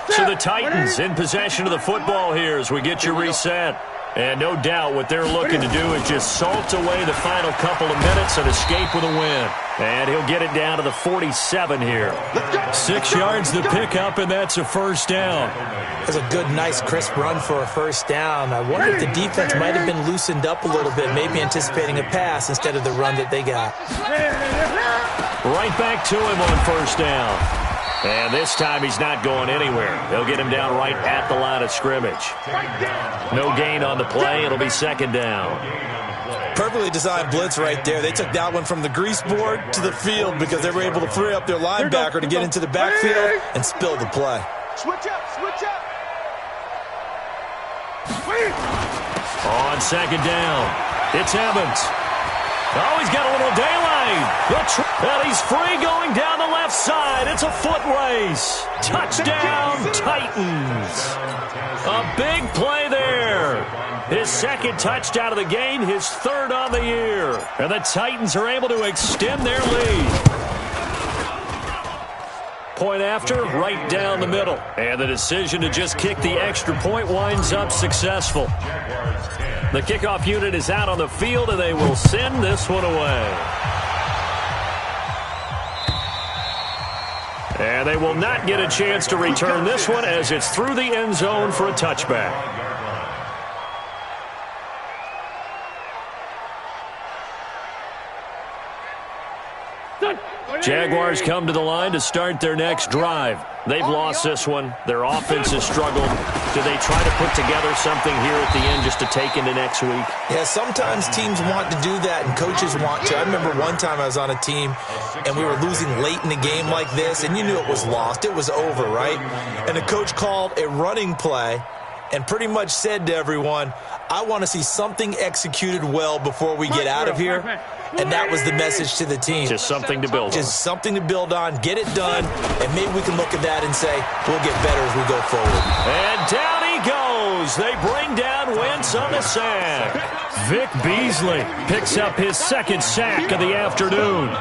So the Titans in possession of the football here as we get you reset. And no doubt what they're looking to do is just salt away the final couple of minutes and escape with a win. And he'll get it down to the 47 here. 6 yards to pick up, and that's a first down. That's a good, nice, crisp run for a first down. I wonder if the defense might have been loosened up a little bit, maybe anticipating a pass instead of the run that they got. Right back to him on first down. And this time he's not going anywhere. They'll get him down right at the line of scrimmage. No gain on the play. It'll be 2nd down. Perfectly designed blitz right there. They took that one from the grease board to the field because they were able to free up their linebacker to get into the backfield and spill the play. Switch up, switch up. On 2nd down, it's Evans. Oh, he's got a little daylight. And he's free going down the left side. It's a foot race. Touchdown, Titans. A big play there. His 2nd touchdown of the game, his 3rd on the year. And the Titans are able to extend their lead. Point after, right down the middle. And the decision to just kick the extra point winds up successful. The kickoff unit is out on the field, and they will send this one away. And they will not get a chance to return this one as it's through the end zone for a touchback. Jaguars come to the line to start their next drive. They've lost this one. Their offense has struggled. Do they try to put together something here at the end just to take into next week? Yeah, sometimes teams want to do that and coaches want to. I remember one time I was on a team and we were losing late in the game like this, and you knew it was lost. It was over, right? And the coach called a running play and pretty much said to everyone, I want to see something executed well before we get out of here. And that was the message to the team. Just something to build on. Just something to build on, get it done, and maybe we can look at that and say, we'll get better as we go forward. And down he goes. They bring down Wentz on the sack. Vic Beasley picks up his second sack of the afternoon.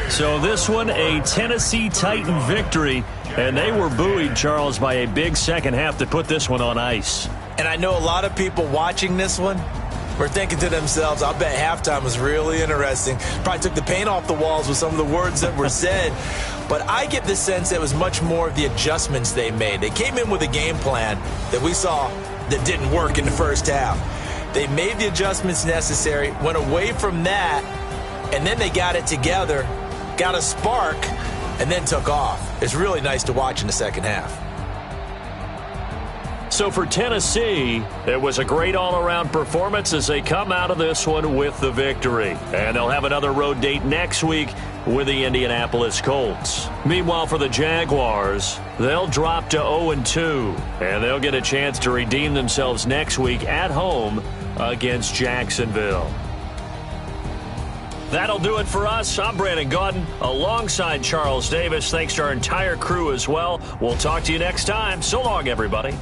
So this one, a Tennessee Titan victory, and they were buoyed, Charles, by a big second half to put this one on ice. And I know a lot of people watching this one were thinking to themselves, I'll bet halftime was really interesting. Probably took the paint off the walls with some of the words that were said. But I get the sense it was much more of the adjustments they made. They came in with a game plan that we saw that didn't work in the first half. They made the adjustments necessary, went away from that, and then they got it together, got a spark, and then took off. It's really nice to watch in the second half. So for Tennessee, it was a great all-around performance as they come out of this one with the victory. And they'll have another road date next week with the Indianapolis Colts. Meanwhile, for the Jaguars, they'll drop to 0-2, and they'll get a chance to redeem themselves next week at home against Jacksonville. That'll do it for us. I'm Brandon Gaudin alongside Charles Davis. Thanks to our entire crew as well. We'll talk to you next time. So long, everybody.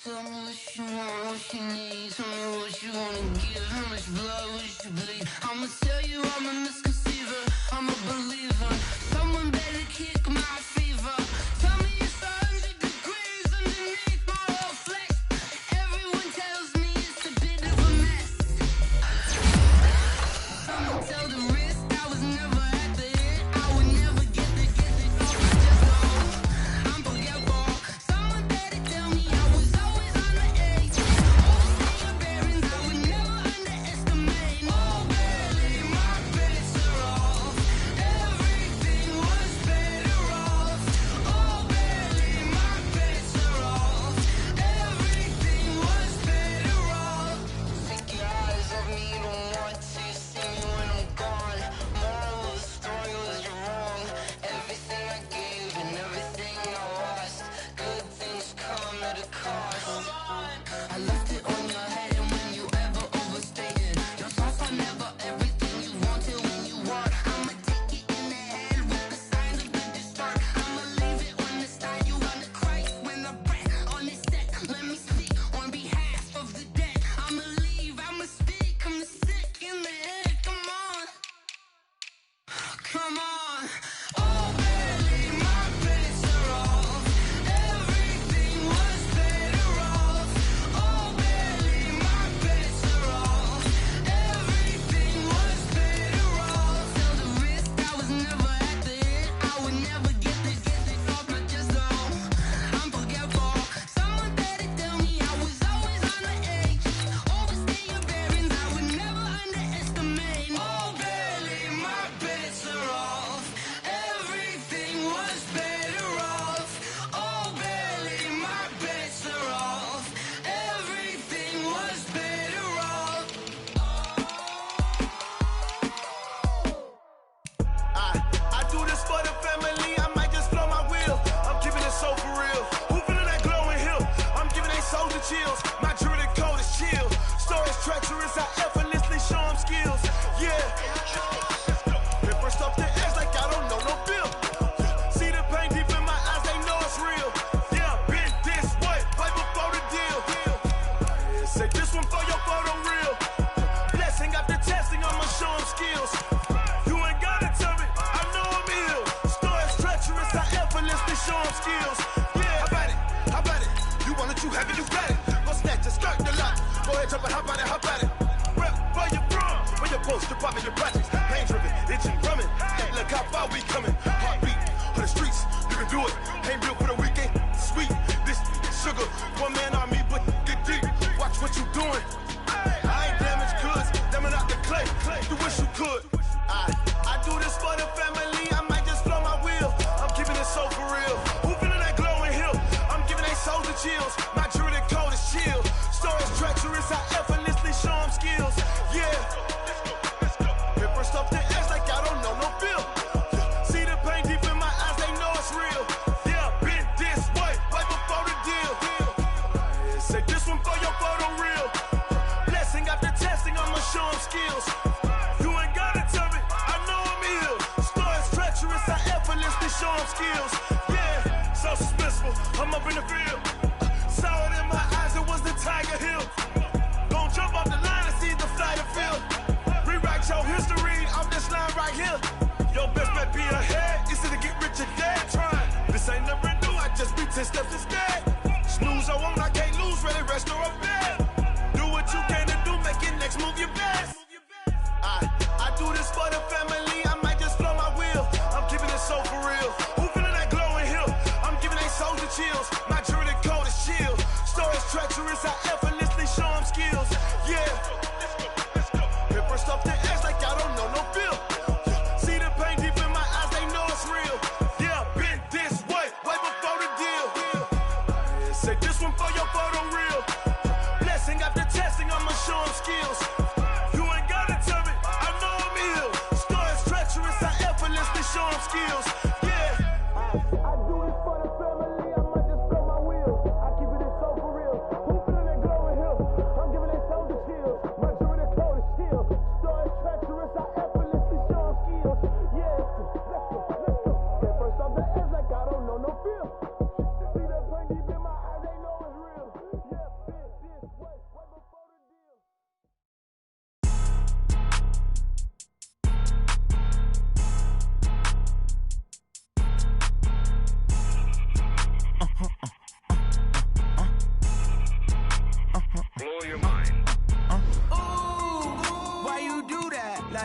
Tell me what you want, what you need. Tell me what you wanna give. How much blood would you bleed? I'ma tell you I'm a misconceiver. I'm a believer. Someone better kick my fever. Tell me it's 100 degrees underneath my whole flesh. Everyone tells me it's a bit of a mess. I'ma tell the risk I was never at the end. I would never get the off my chest. No, I'm forgetful. Someone better tell me I was always on the edge. Overstay your bearings, I would never underestimate. Oh, barely, my bets are off. Everything was better off. Oh, barely, my bets are off. Everything was better off. Take your eyes off me, you don't want to see me when I'm gone. Moral of the story was you're wrong. Everything I gave and everything I lost. Good things come at a cost. I left it on your head, and when you ever overstated your thoughts are never everything you wanted when you want. I'ma take it in the head with the signs of the distort. I'ma leave it on the side. You wanna Christ when the breath on this set. Let me speak on behalf of the dead. I'ma leave, I'ma speak. I'm the sick in the head. Come on, come on. Oh, barely, my bets are off. Everything was better off. Oh, barely, my bets are off. Everything was better off. Tell the risk I was never at the end. I would never get this off my chest. No, I'm forgetful. Someone better tell me I was always on the edge. Overstay your bearings, I would never underestimate. Oh, barely, my bets are off. Everything was better off. Oh, barely, my bets are off. Everything was better off. I do this for the family, I might just blow my wheel. I'm giving it so for real. Who feeling that glowing hill? I'm giving they soldier chills. My jewelry code is chill. Stories treacherous, I effortlessly show them skills. Yeah. Hit first off the edge like I don't know no bill. See the pain deep in my eyes, they know it's real. Yeah, been this way, right before the deal. Say this one for your photo real. Blessing after testing, I'ma show them skills. You ain't gotta tell me, I know I'm ill. Stories treacherous, I effortlessly show them skills. Yeah, how about it? How about it? You want it, you have it, you got it. Go snatch it, skirt the lot. Go ahead, jump it, how about it? How about it? Rep where you from, where you post, you poppin' your projects. Pain driven, itching, drumming. Hey, look how far we coming. Heartbeat for the streets, you can do it. Ain't built for the weekend, sweet. This sugar, one man army, but get deep. Watch what you doing. I ain't damaged goods, damn it out the clay. You wish you could. I do this for the family, I might just blow my wheel. I'm giving it so for real. Who feeling that glowing hill? I'm giving they soldier chills. My jewelry code is chill. Stories treacherous, I effortlessly show them skills. Yeah. Hit first off the edge like I don't know no bill. See the pain deep in my eyes, they know it's real. Yeah, been this way, right before the deal. Say this one for your photo real. Blessing after testing, I'ma show them skills. You ain't gotta tell me, I know I'm ill. Stories treacherous, I effortlessly show them skills. Yeah, so suspenseful, I'm up in the field. Saw it in my eyes, it was the Tiger Hill. Gon' jump off the line and see the flight of field. Rewrite your history off this line right here. Your best bet be ahead, it's to get rich or dead trying. This ain't never new, I just be 10 steps instead. Snooze I won't, I can't lose, ready, rest or a bed. Do what you can to do, make your next move your best. I do this for the family, I might just blow my wheel. I'm giving it so for real. Who feeling that glowing hill? I'm giving they soldier chills. My jewelry code is chill. Stories treacherous, I effortlessly show them skills. Yeah. Hit first off the edge like I don't know no bill. See the pain deep in my eyes, they know it's real. Yeah, been this way, way before the deal. Say this one for your photo real. Blessing after testing, I'ma show them skills. You ain't gotta tell me, I know I'm ill. Stories treacherous, I effortlessly show them skills. Yeah. I do this for the family, I might just blow my wheel. I keep it so for real. Who feeling that glowing hill? I'm giving it soldier chills.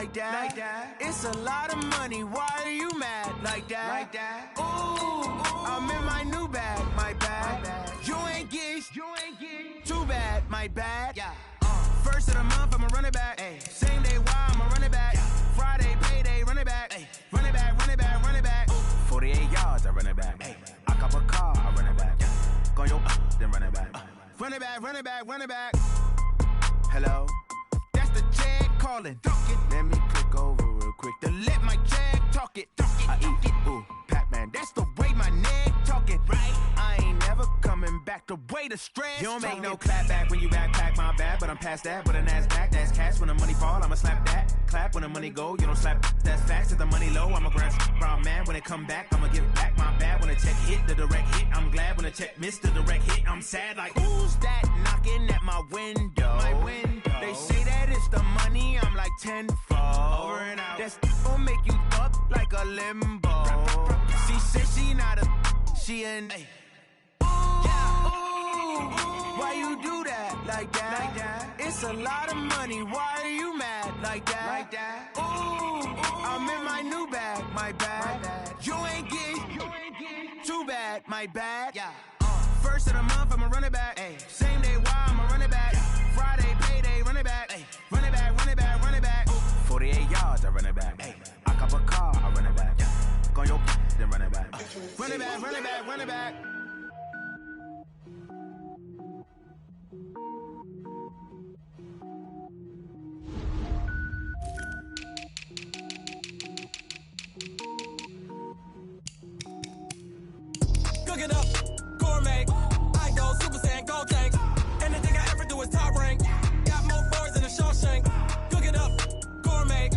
like that? It's a lot of money, why are you mad like that? Ooh, I'm in my new bag, my bad. You ain't get, too bad, my bad. First of the month, I'ma run it back. Same day, why I'ma run it back. Friday, payday, run it back. Run it back, run it back, run it back. 48 yards, I run it back. I cop a car, I run it back. Go your then run it back. Run it back, run it back, run it back. Hello, that's the jag calling. Let me click over real quick to let my jag talk it. I eat it, ooh, Pac-Man. That's the way my neck talking. Right, I ain't never coming back. The way the stress. You don't make no clap back when you backpack, my bad. But I'm past that. But a NASDAQ, that's cash. When the money fall, I'ma slap that. Clap when the money go, you don't slap. That's facts. If the money low, I'ma grab brown man. When it come back, I'ma give back my bad. When the check hit, the direct hit. I'm glad when the check missed the direct hit. I'm sad like who's that knocking at my window? My window. They say that it's the money. I'm like tenfold. Over and out. That's gon' make you up like a limbo. She said she not a, she an. Why you do that like that? It's a lot of money. Why are you mad like that? Ooh, I'm in my new bag, my bad. You ain't get, too bad, my bad. First of the month, I'ma run it back. Same day, why I'ma run it back. Friday, payday, run it back. Run it back, run it back, run it back. 48 yards, I run it back. I cop a car, I run it back. Go your then run it back. Run it back, run it back, run it back. Cook it up, gourmet. I go Super Saiyan, gold tank. Anything I ever do is top rank. Got more boys than a Shawshank. Cook it up, gourmet.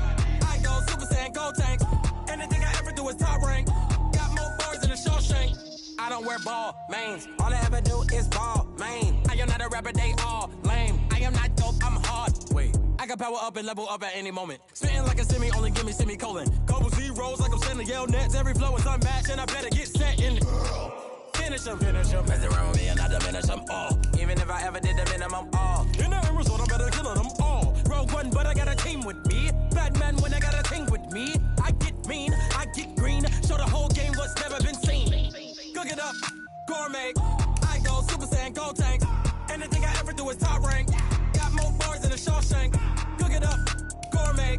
I go Super Saiyan, gold tank. Anything I ever do is top rank. Got more boys than a Shawshank. I don't wear ball mains. All I ever do is ball main. I am not a rapper, they all lame. I am not dope, I'm hard. Wait, I can power up and level up at any moment. Spitting like a semi, only give me semicolon. Couple zeros like I'm sending yell nets. Every flow is unmatched and I better get set in. Finish them. Mess around with me and I diminish them all. Even if I ever did the minimum all. In the end result, I better kill them all. Rogue one, but I got a team with me. Batman when I got a team with me. I get mean, I get green. Show the whole game what's never been seen. Cook it up, gourmet. I go Super Saiyan, gold tank. Anything I ever do is top rank. Got more bars than a Shawshank. Cook it up, gourmet.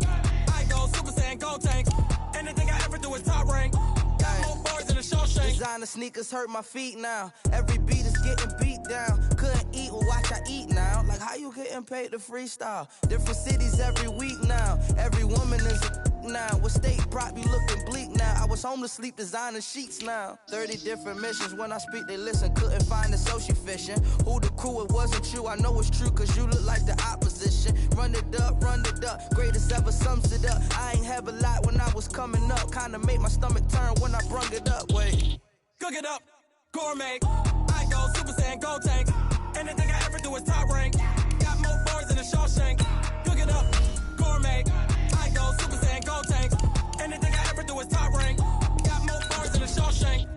I go Super Saiyan, gold tank. Anything I ever do is top rank. Got more bars than a Shawshank. Designer sneakers hurt my feet now. Every beat is getting beat down. Couldn't eat, well watch I eat now. Like how you getting paid to freestyle? Different cities every week now. Every woman is a now. What state prop you looking bleak now? I was home to sleep designing sheets now. 30 different missions. When I speak they listen. Couldn't find it so she fishing. Who the crew, it wasn't you. I know it's true cause you look like the opposition. Run it up, greatest ever sums it up. I ain't have a lot when I was coming up. Kinda made my stomach turn when I brung it up. Wait. Cook it up, gourmet. I go Super Saiyan, gold tank. Anything I ever do is top rank. Got more bars than a Shawshank. Cook it up, gourmet. I go Super Saiyan, gold tank. Anything I ever do is top rank. Got more bars than a Shawshank.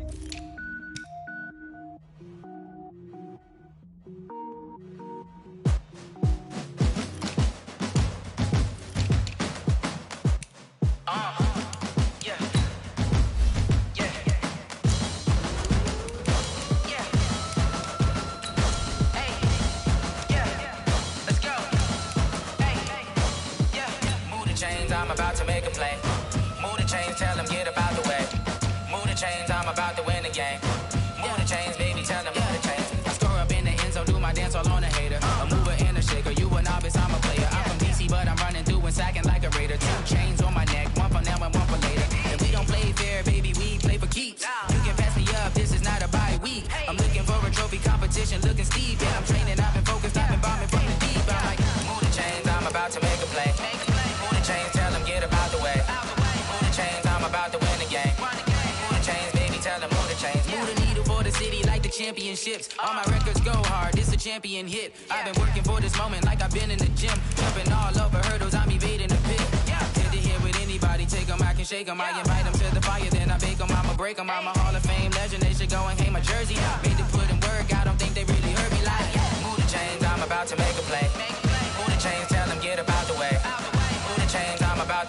I'm about to make a play. Move the chains, tell them get about the way. Move the chains, I'm about to win the game. Move the chains, baby, tell them move the chains. I score up in the end zone, do my dance all on a hater. A mover and a shaker, you a novice, I'm a player. I'm from DC, but I'm running through and sacking like a raider. 2 chains on my neck, one for now and one for later. And we don't play fair, baby, we play for keeps. You can pass me up, this is not a bye week. I'm looking for a trophy competition, looking steep. Yeah, I'm training, I've been focused, I've been bombing from the deep. I'm like, move the chains, I'm about to make a play. Move the chains, tell them get about the way. Move the chains, I'm about to win the game. Move the chains, baby, tell them move the chains. Move the needle for the city like the championships. All my records go hard, this a champion hit. I've been working for this moment like I've been in the gym. Jumping all over hurdles, I'm evading the pit. Get to here with anybody, take them, I can shake them. I invite them to the fire, then I bake them, I'ma break them. I'm a Hall of Fame legend, they should go and hang my jersey. Made to put in work, I don't think they really heard me like move the chains, I'm about to make a play. Move the chains, tell them get about the way. Move the chains, I'm about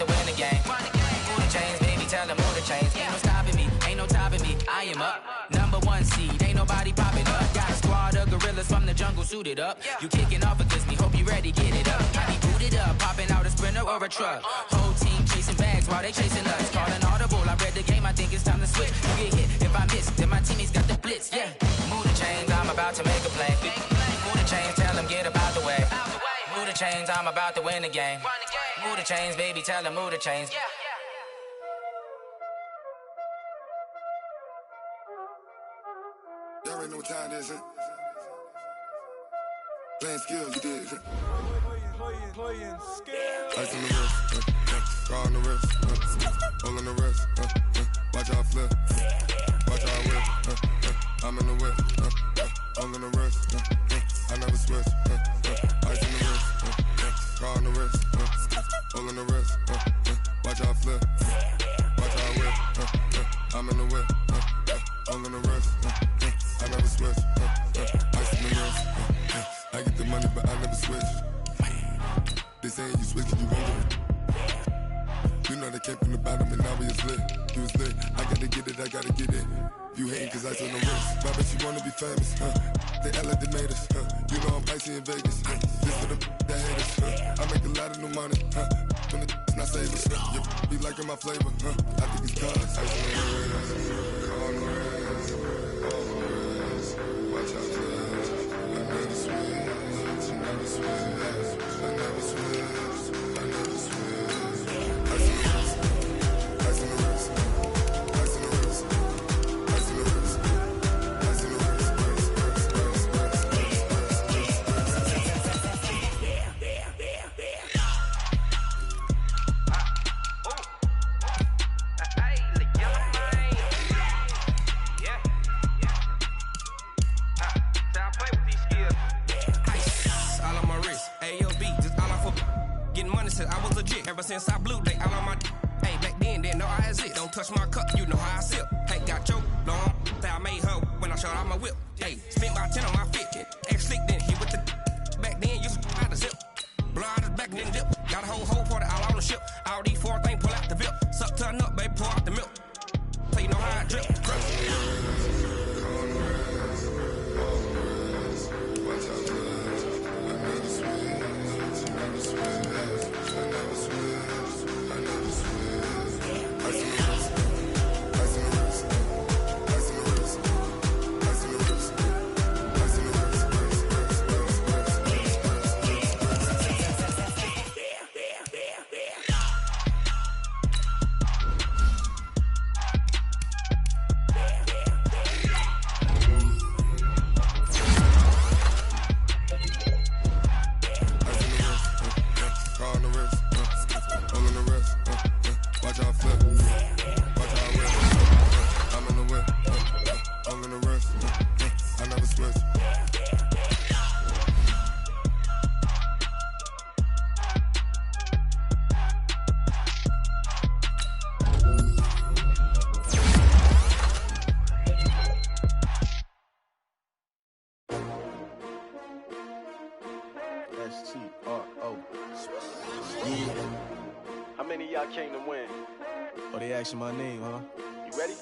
jungle suited up. You kicking off against me, hope you ready, get it up. I be booted up, popping out a Sprinter or a truck. Whole team chasing bags while they chasing us. Call an audible, I read the game, I think it's time to switch. You get hit, if I miss, then my teammates got the blitz, yeah. Move the chains, I'm about to make a play. Move the chains, tell them get about the way. Move the chains, I'm about to win the game. Move the chains, baby, tell them move the chains. Y'all already know what time it is, huh? Playing skills, you did. Playing skills. Ice on the wrist, car on the wrist, hole on the wrist, watch out flip, watch out whip, I'm in the whip, hole on the wrist, I never switch, ice on the wrist, car on the wrist, hole on the wrist, watch out flip, watch out whip, I'm in the whip, hole on the wrist, I never switch, ice on the wrist, I get the money but I never switch. They saying you switching, you won't get it. You know they came from the bottom and now we is lit. You was lit, I gotta get it, I gotta get it. You hating cause ice on the wrist. I bet you wanna be famous, They act like they made us, You know I'm icy in Vegas, This for the that hate us, I make a lot of new money, When the not save us, You be liking my flavor, I think it's cause ice on the wrist, on the wrist, on the wrist. Watch out, cause I never switch, I never switch. I never switch, I never switch. Ice on the wrist, ice on the wrist, ice on the wrist, ice on the wrist, ice on the Ever since I blew, they all on my hey, back then, didn't know I had it. Don't touch my cup, you know how I sip. Hey, got choked, long, that I made her when I showed out my whip. Hey, spent about 10 on my fit. Ex-slick, then hit with the back then, used to out the zip. Blow out his back, then dip. Got a whole party all on the ship. All these 4 things, pull out the VIP. Suck, turn up, baby, pour out the milk. So you know how I drip. Came to win. Oh, they asking my name, huh? You ready?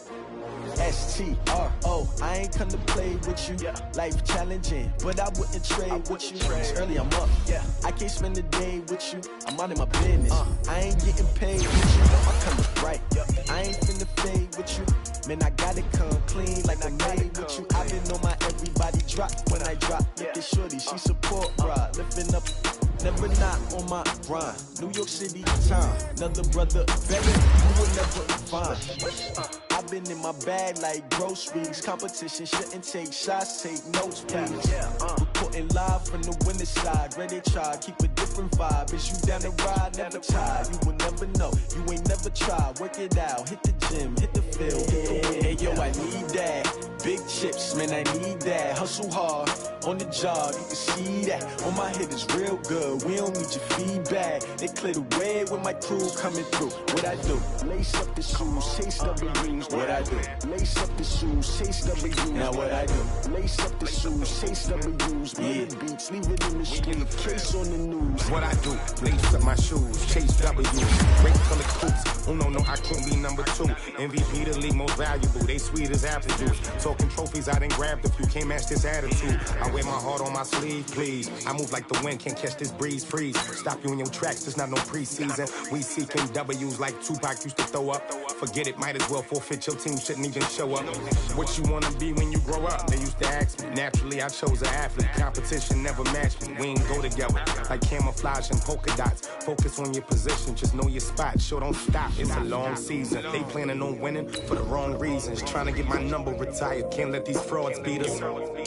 S-T-R-O. I ain't come to play with you. Life challenging, but I wouldn't trade with you. Early I'm up. I can't spend the day with you. I'm out of my business. I ain't getting paid with you. I come up right. I ain't finna fade with you. Man, I gotta come clean like I made with you. I've been on my everybody drop when I drop. Look at shorty, she support ride. Lifting up. Never not on my grind. New York City time. Another brother better, you will never find. I've been in my bag like groceries. Competition shouldn't take shots, take notes, please. Reporting live from the winner's side. Ready to try, keep a different vibe. Is you down the ride, never tired. You will never know, you ain't never tried. Work it out, hit the gym, hit the field, hit the win. Hey yo, I need that. Big chips, man, I need that. Hustle hard, on the job, you can see that. On my head is real good, we don't need your feedback. They clear the way with my crew coming through. What I do? Lace up the shoes, chase W's. What I do? Lace up the shoes, chase W's. Now what I do? Lace up the shoes, chase W's. W's. Murder beats, leave it in the street. Case on the news. What I do, lace up my shoes, chase W's, great color coops. Oh no, I can't be number 2. MVP the league most valuable, they sweet as apple juice. Talking trophies, I done grabbed a few, can't match this attitude. I wear my heart on my sleeve, please. I move like the wind, can't catch this breeze, freeze. Stop you in your tracks, there's not no preseason. We seeking W's like Tupac used to throw up. Forget it, might as well forfeit, your team shouldn't even show up. What you wanna be when you grow up? They used to ask me. Naturally, I chose an athlete. Competition never matched me. We ain't go together like camouflage and polka dots. Focus on your position, just know your spot. Sure, don't stop, it's a long season. They planning on winning for the wrong reasons. Trying to get my number retired, can't let these frauds beat us.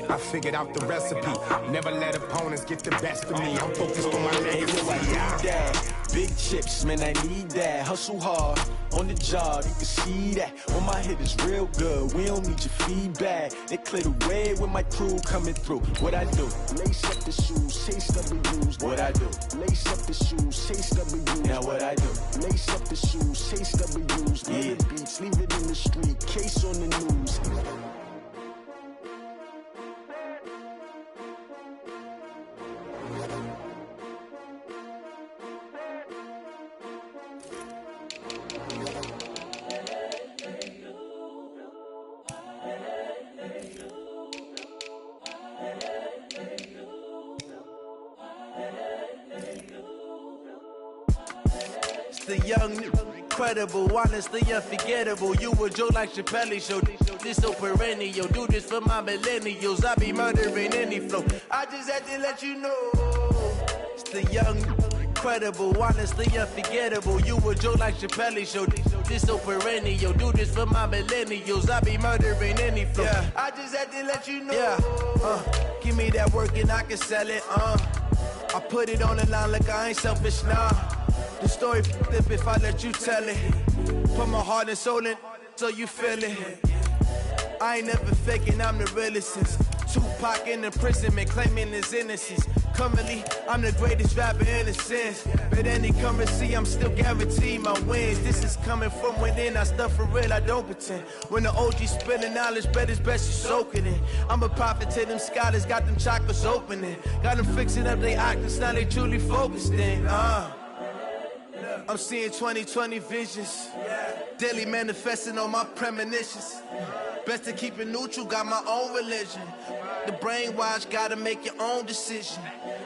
I figured out the recipe. Never let opponents get the best of me. I'm focused on my legacy. I need that. Big chips, man, I need that. Hustle hard on the job, you can see that. When my hit is real good, we don't need your feedback. They clear the way with my crew coming through. What I do? Lace up the shoes, chase W's. What I do? Lace up the shoes, chase W's. Now what I do? Lace up the shoes, chase W's. Murder beats, leave it in the street. Case on the news. The young, incredible, honestly unforgettable. You a joke like Chappelle show. This so perennial. Do this for my millennials. I be murdering any flow. I just had to let you know. It's the young, incredible, honestly unforgettable. You a joke like Chappelle show. This so perennial. Do this for my millennials. I be murdering any flow. Yeah. I just had to let you know. Yeah. Give me that work and I can sell it. I put it on the line like I ain't selfish now. The story flip if I let you tell it. Put my heart and soul in so you feel it. I ain't never faking, I'm the realest since Tupac in imprisonment, claiming his innocence. Currently, I'm the greatest rapper in a sense. But any currency, I'm still guaranteed my wins. This is coming from within, I stuff for real, I don't pretend. When the OG spilling knowledge, bet it's best you soak it in. I'm a prophet to them scholars, got them chakras opening. Got them fixing up their octaves, now they truly focused in. I'm seeing 2020 visions. Daily manifesting on my premonitions. Best to keep it neutral, got my own religion. The brainwash, gotta make your own decision.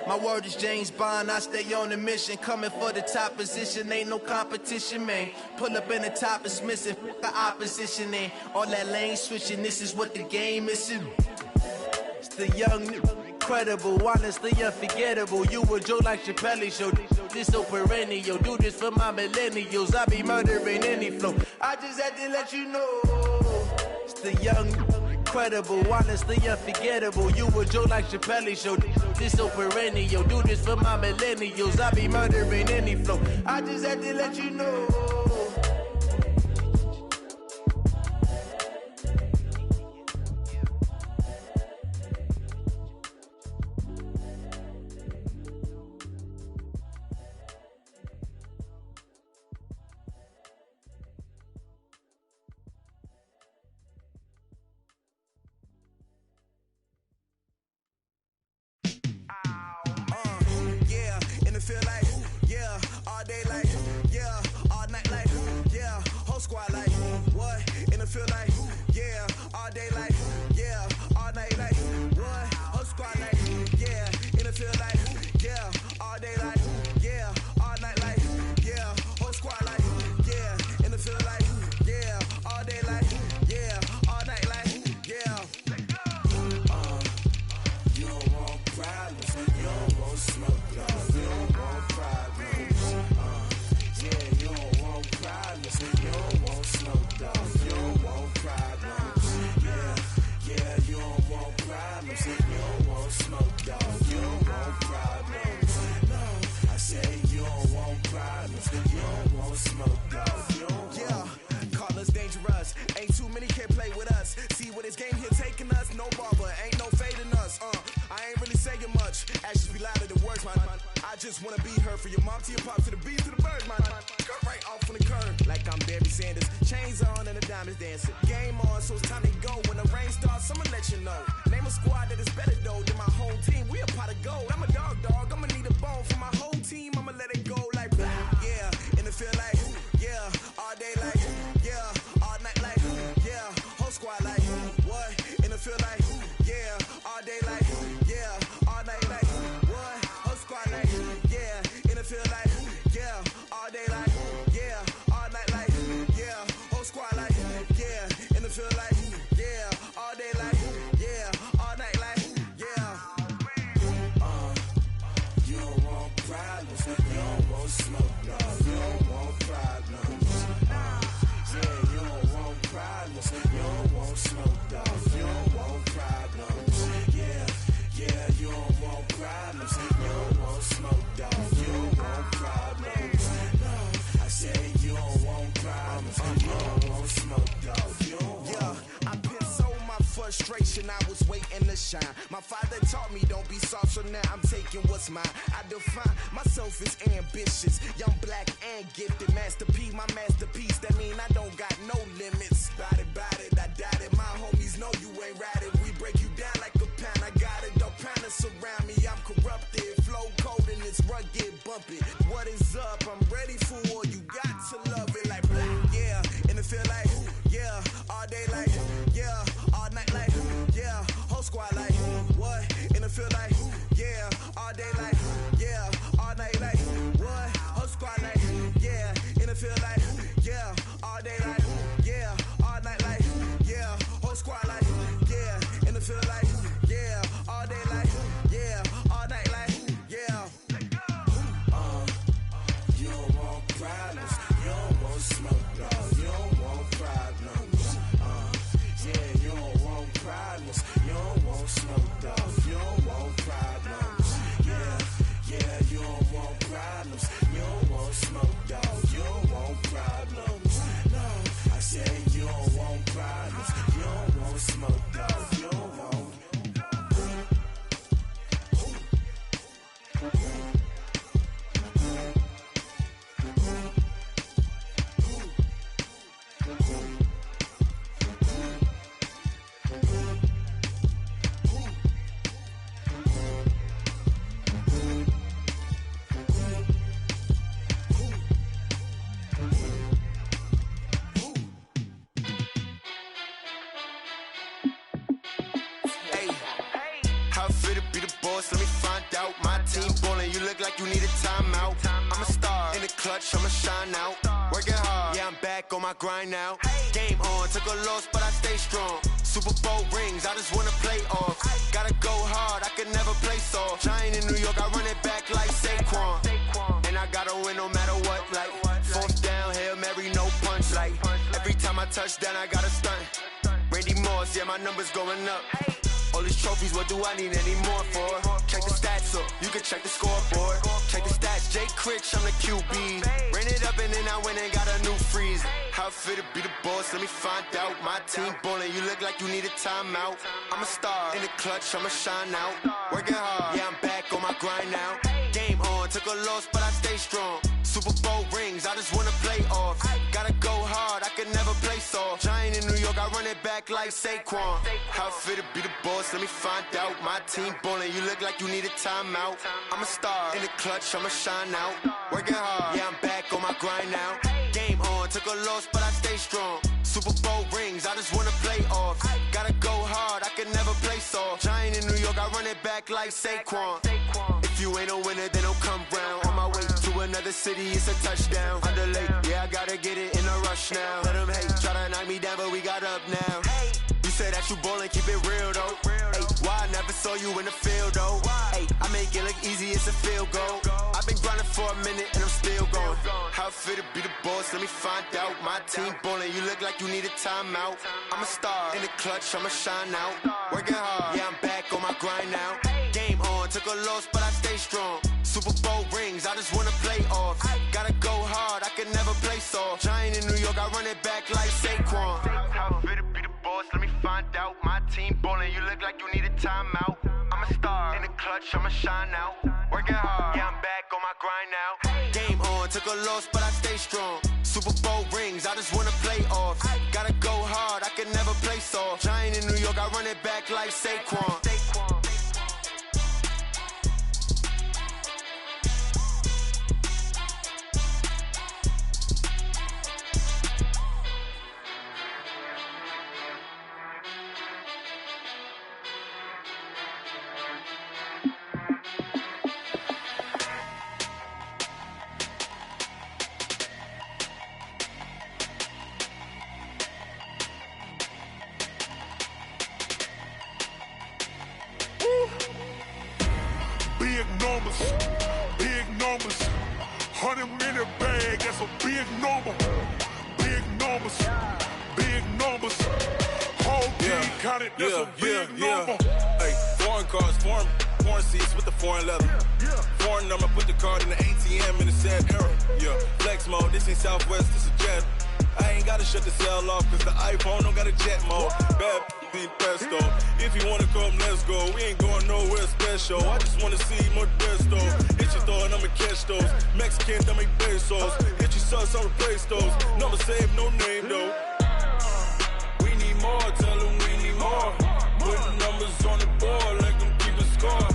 My word is James Bond, I stay on a mission. Coming for the top position, ain't no competition, man. Pull up in the top, it's missing, the opposition in. All that lane switching, this is what the game is. It's the young, incredible, honestly unforgettable. You a joke like Chappelle show. This so perennial. Do this for my millennials. I be murdering any flow. I just had to let you know. It's the young, incredible, honestly unforgettable. You a joke like Chappelle show. This so perennial. Do this for my millennials. I be murdering any flow. I just had to let you know. just wanna be her. From your mom to your pop to the beat to the bird, my cut right off on the curb. Like I'm Barry Sanders, chains on and the diamonds dancing. Game on, so it's time to go. When the rain starts, I'ma let you know. Name a squad that is better though than my whole team. We a pot of gold. I'm a dog, I'ma need a bone for my whole team. I'ma let it go like yeah, and it feel like yeah, all day like yeah, all night like yeah, whole squad like what? And it feel like yeah, all day like yeah, all night like what? Whole squad like yeah, and it feel like yeah, all day like yeah, all night like yeah, whole squad like yeah, and it feel like yeah, all day like yeah, all night like yeah. You don't want problems, you don't want smoke, no, you don't want problems. Yeah, you don't want problems, you don't want smoke, dog, you don't want problems. Yeah, yeah, you don't want problems, you don't want smoke, dog, you don't want problems. No, I said you don't want problems, you don't want smoke, dog, you don't want. Yeah, I've been so my frustration, I was waiting to shine. My father taught me don't be soft, so now I'm taking what's mine. I define myself as ambitious, young, black, and gifted. Master P, my masterpiece, that mean I don't got no limits. Bout it, I doubt it. My homies know you ain't ratted. We break you down like a pound. I got it, don't pound surround me. I'm corrupted, flow cold and it's rugged, bumpy. What is up? I'm ready for war. You got to love it like yeah, and it feel like yeah, all day like yeah, all night like yeah, whole squad like what? And it feel like yeah, all day like yeah, all night like what? Whole squad like yeah, and it feel like yeah, all day like yeah, all night like yeah, whole squad like yeah, and it feel like yeah, all day like yeah, all night like yeah. You don't want problems, you don't want smoke, no, you don't want problems. Yeah, you don't want problems, you don't want smoke, dog, you don't want problems. Yeah, yeah, you don't want problems, you don't want smoke, dog, you don't want problems. No, I said you don't want problems, you don't want smoke, dog, you don't want. How fit to be the boss? Let me find out. My team ballin', you look like you need a timeout. I'm a star in the clutch, I'ma shine out. Working hard, yeah, I'm back on my grind now. Game on, took a loss, but I stay strong. Super Bowl rings, I just wanna play off. Gotta go hard, I can never play soft. Giant in New York, I run it back like Saquon. And I gotta win no matter what, like fourth down, Hail Mary, no punch. Like every time I touch down, I gotta stunt. Randy Moss, yeah, my numbers going up. All these trophies, what do I need any more for? Check the stats up, you can check the scoreboard. Check the stats, Jay Critch, I'm the QB. Ran it up and then I went and got a new freeze. How fit to be the boss, let me find out. My team ballin', you look like you need a timeout. I'm a star in the clutch, I'ma shine out. Working hard, yeah, I'm back on my grind now. Game on, took a loss, but I stay strong. Super Bowl rings, I just wanna play off. Gotta go hard, I can never play soft. Giant in New York, I run it back like Saquon. How fit to be the boss, let me find out. My team ballin', you look like you need a timeout. I'm a star in the clutch, I'ma shine out. Working hard, yeah, I'm back on my grind now. Game on, took a loss, but I stay strong. Super Bowl rings, I just wanna play off. Gotta go hard, I can never play soft. Giant in New York, I run it back like Saquon. If you ain't a winner, then don't come round. On my way to another city, it's a touchdown. Underlay, yeah, I gotta get it in a rush now. Let them hate, try to knock me down, but we got up now. You say that you ballin', keep it real though. Hey, why I never saw you in the field though? Hey, I make it look easy, it's a field goal. I've been grinding for a minute and I'm still going. How fit to be the boss, let me find out. My team ballin', you look like you need a timeout. I'm a star in the clutch, I'ma shine out. Working hard, yeah, I'm back on my grind now. Game on, took a loss, but I stay strong. Super Bowl rings, I just wanna play off. Gotta go hard, I can never play soft. Giant in New York, I run it back like Saquon. How fit to be the boss, let me find out. My team ballin', you look like you need a timeout. I'm a star in the clutch, I'ma shine out. Working hard, yeah, I'm back on grind now. Game on, took a loss, but I stay strong. Super Bowl rings, I just wanna play off. Gotta go hard, I can never play soft. Giant in New York, I run it back like Saquon. Big numbers, 100-minute bag, that's a big number. Big numbers, whole team counted, that's a big number. Hey, foreign cars, foreign seats with the foreign leather. Foreign number, put the card in the ATM in the sad era. Yeah, flex mode, this ain't Southwest, this is Jet. I ain't gotta shut the cell off, cause the iPhone don't got a jet mode. Bad be pesto. If you wanna come, let's go. We ain't going nowhere special. I just wanna see more Modesto. Hit your throw and I'ma catch those. Mexican, dame pesos. Hit your sauce, I'll replace those. Number save, no name though. We need more, tell them we need more. Putting numbers on the board like them keep a score.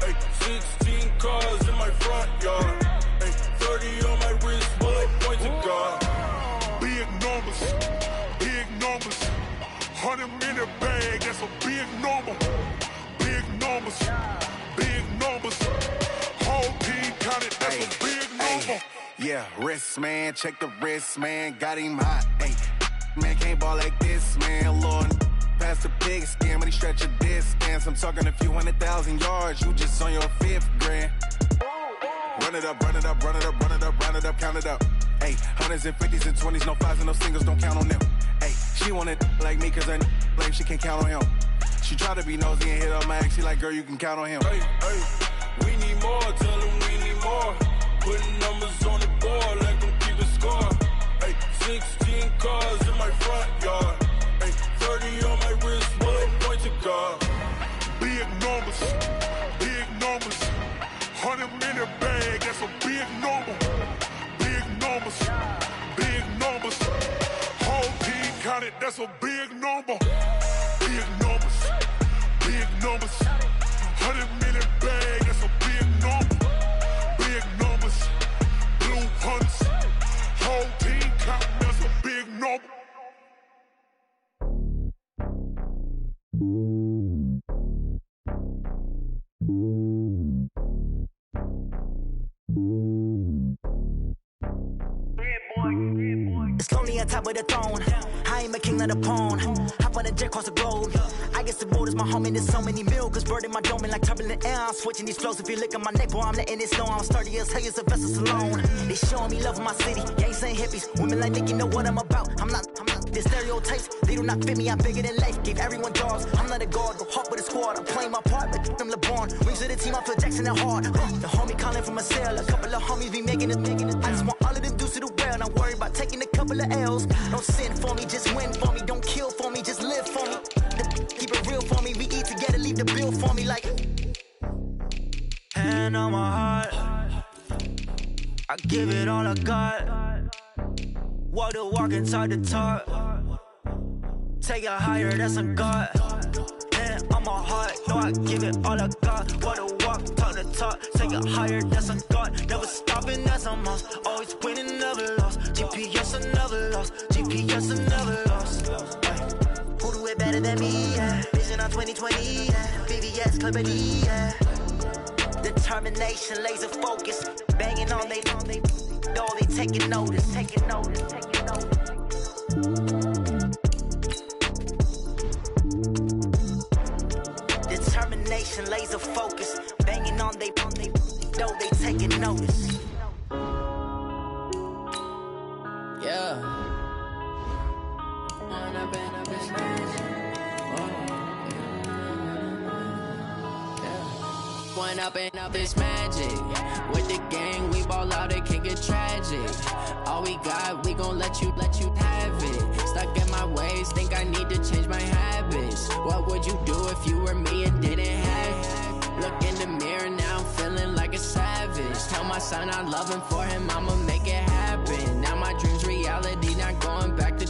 Hey, 16 cars in my front yard. Hey, 30 on my wrist, while I point to God. Big numbers, 100-minute bag, that's a big number. Big numbers, whole team counted, that's a big number. Yeah, wrist man, check the wrist man, got him hot. Hey, man can't ball like this, man. Lord, past the pig skin, but he stretch a distance. I'm talking a few 100,000 yards, you just on your 5th grand. Run it up, count it up. Hey, 100s and 50s and 20s, no 5s and no singles, don't count on them. Hey, she want it like me, cause her like she can't count on him. She try to be nosy and hit up my ex, she like, girl, you can count on him. Hey, we need more, tell them we need more. Putting numbers on the board like them keep a score. Hey, 16 cars in my front yard. Hey, 30 on my wrist, while I point to God. Big numbers, 100-minute bag, that's a big number. Big numbers, whole team counted, that's a big number. Big numbers, 100-minute bag, that's a big number. Big numbers, blue hunts, whole team counting, that's a big number. It's lonely on top of the throne. I ain't a king of the pawn. Hop on a jet across the globe. I guess the road is my home and there's so many milk. Bird in my dome and like turbulent air. I'm switching these flows. If you look at my neck, boy, I'm letting it snow. I'm sturdy as hell as a vessel alone. They showing me love in my city. Gangs and hippies. Women like Nick, you know what I'm about. I'm not. The stereotypes, they do not fit me. I'm bigger than life. Gave everyone jobs. I'm not a guard. Go hard with a squad. I'm playing my part, but I'm LeBron. Wings of the team, I feel Jackson and hard. The homie calling from a cell. A couple of homies be making it. I just want all of them dudes to do well. Not worry about taking a couple of L's. Don't sin for me, just win for me. Don't kill for me, just live for me. Keep it real for me. We eat together, leave the bill for me like. Hand on my heart, I give it all I got. Walk the walk and talk the talk. Take it higher, that's a God. Hand on my heart, no, I give it all I got. Walk the walk, talk the talk. Take it higher, that's a God. Never stopping, that's a must. Always winning, never lost. GPS, I never lost. GPS, I never lost. Who do it better than me? Yeah. Vision on 2020. Yeah. VVS, clarity. Yeah. Determination, laser focus. Banging on they door, they taking notice. Determination, laser focus. Banging on they door, they taking notice. Yeah. One up and up is magic. With the gang, we ball out, it can get tragic. All we got, we gon' let you have it. Stuck in my ways, think I need to change my habits. What would you do if you were me and didn't have it? Look in the mirror, now I'm feeling like a savage. Tell my son I love him, for him I'ma make it happen. Now my dream's reality, not going back to.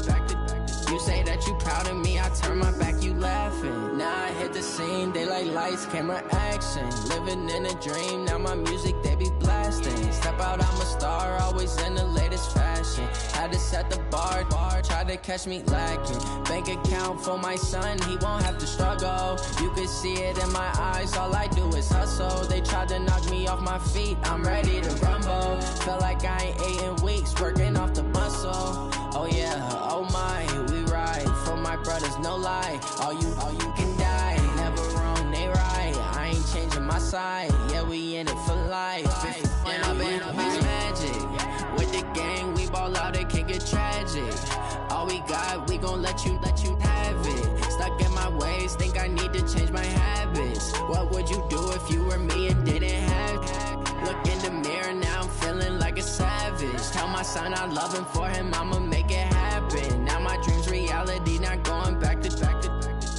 You say that you proud of me, I turn my back, you laughing. Now I hit the scene, they like lights, camera, action. Living in a dream, now my music they be blasting. Step out, I'm a star, always in the latest fashion. Had to set the bar, tried to catch me lacking. Bank account for my son, he won't have to struggle. You can see it in my eyes, all I do is hustle. They tried to knock me off my feet, I'm ready to rumble. Felt like I ain't ate in weeks, working off the muscle. Oh yeah, oh my, we ride for my brothers, no lie. All you can die, never wrong, they right. I ain't changing my side, yeah, we in it for life. And I've been magic with the gang, we ball out, it can get tragic. All we got, we gon' let you have it. Stuck in my ways, think I need to change my habits. What would you do if you were me and didn't have it? Look in the mirror, now I'm feeling like a savage. Tell my son I love him, for him I'ma make it happen. Now my dream's reality, not going back to.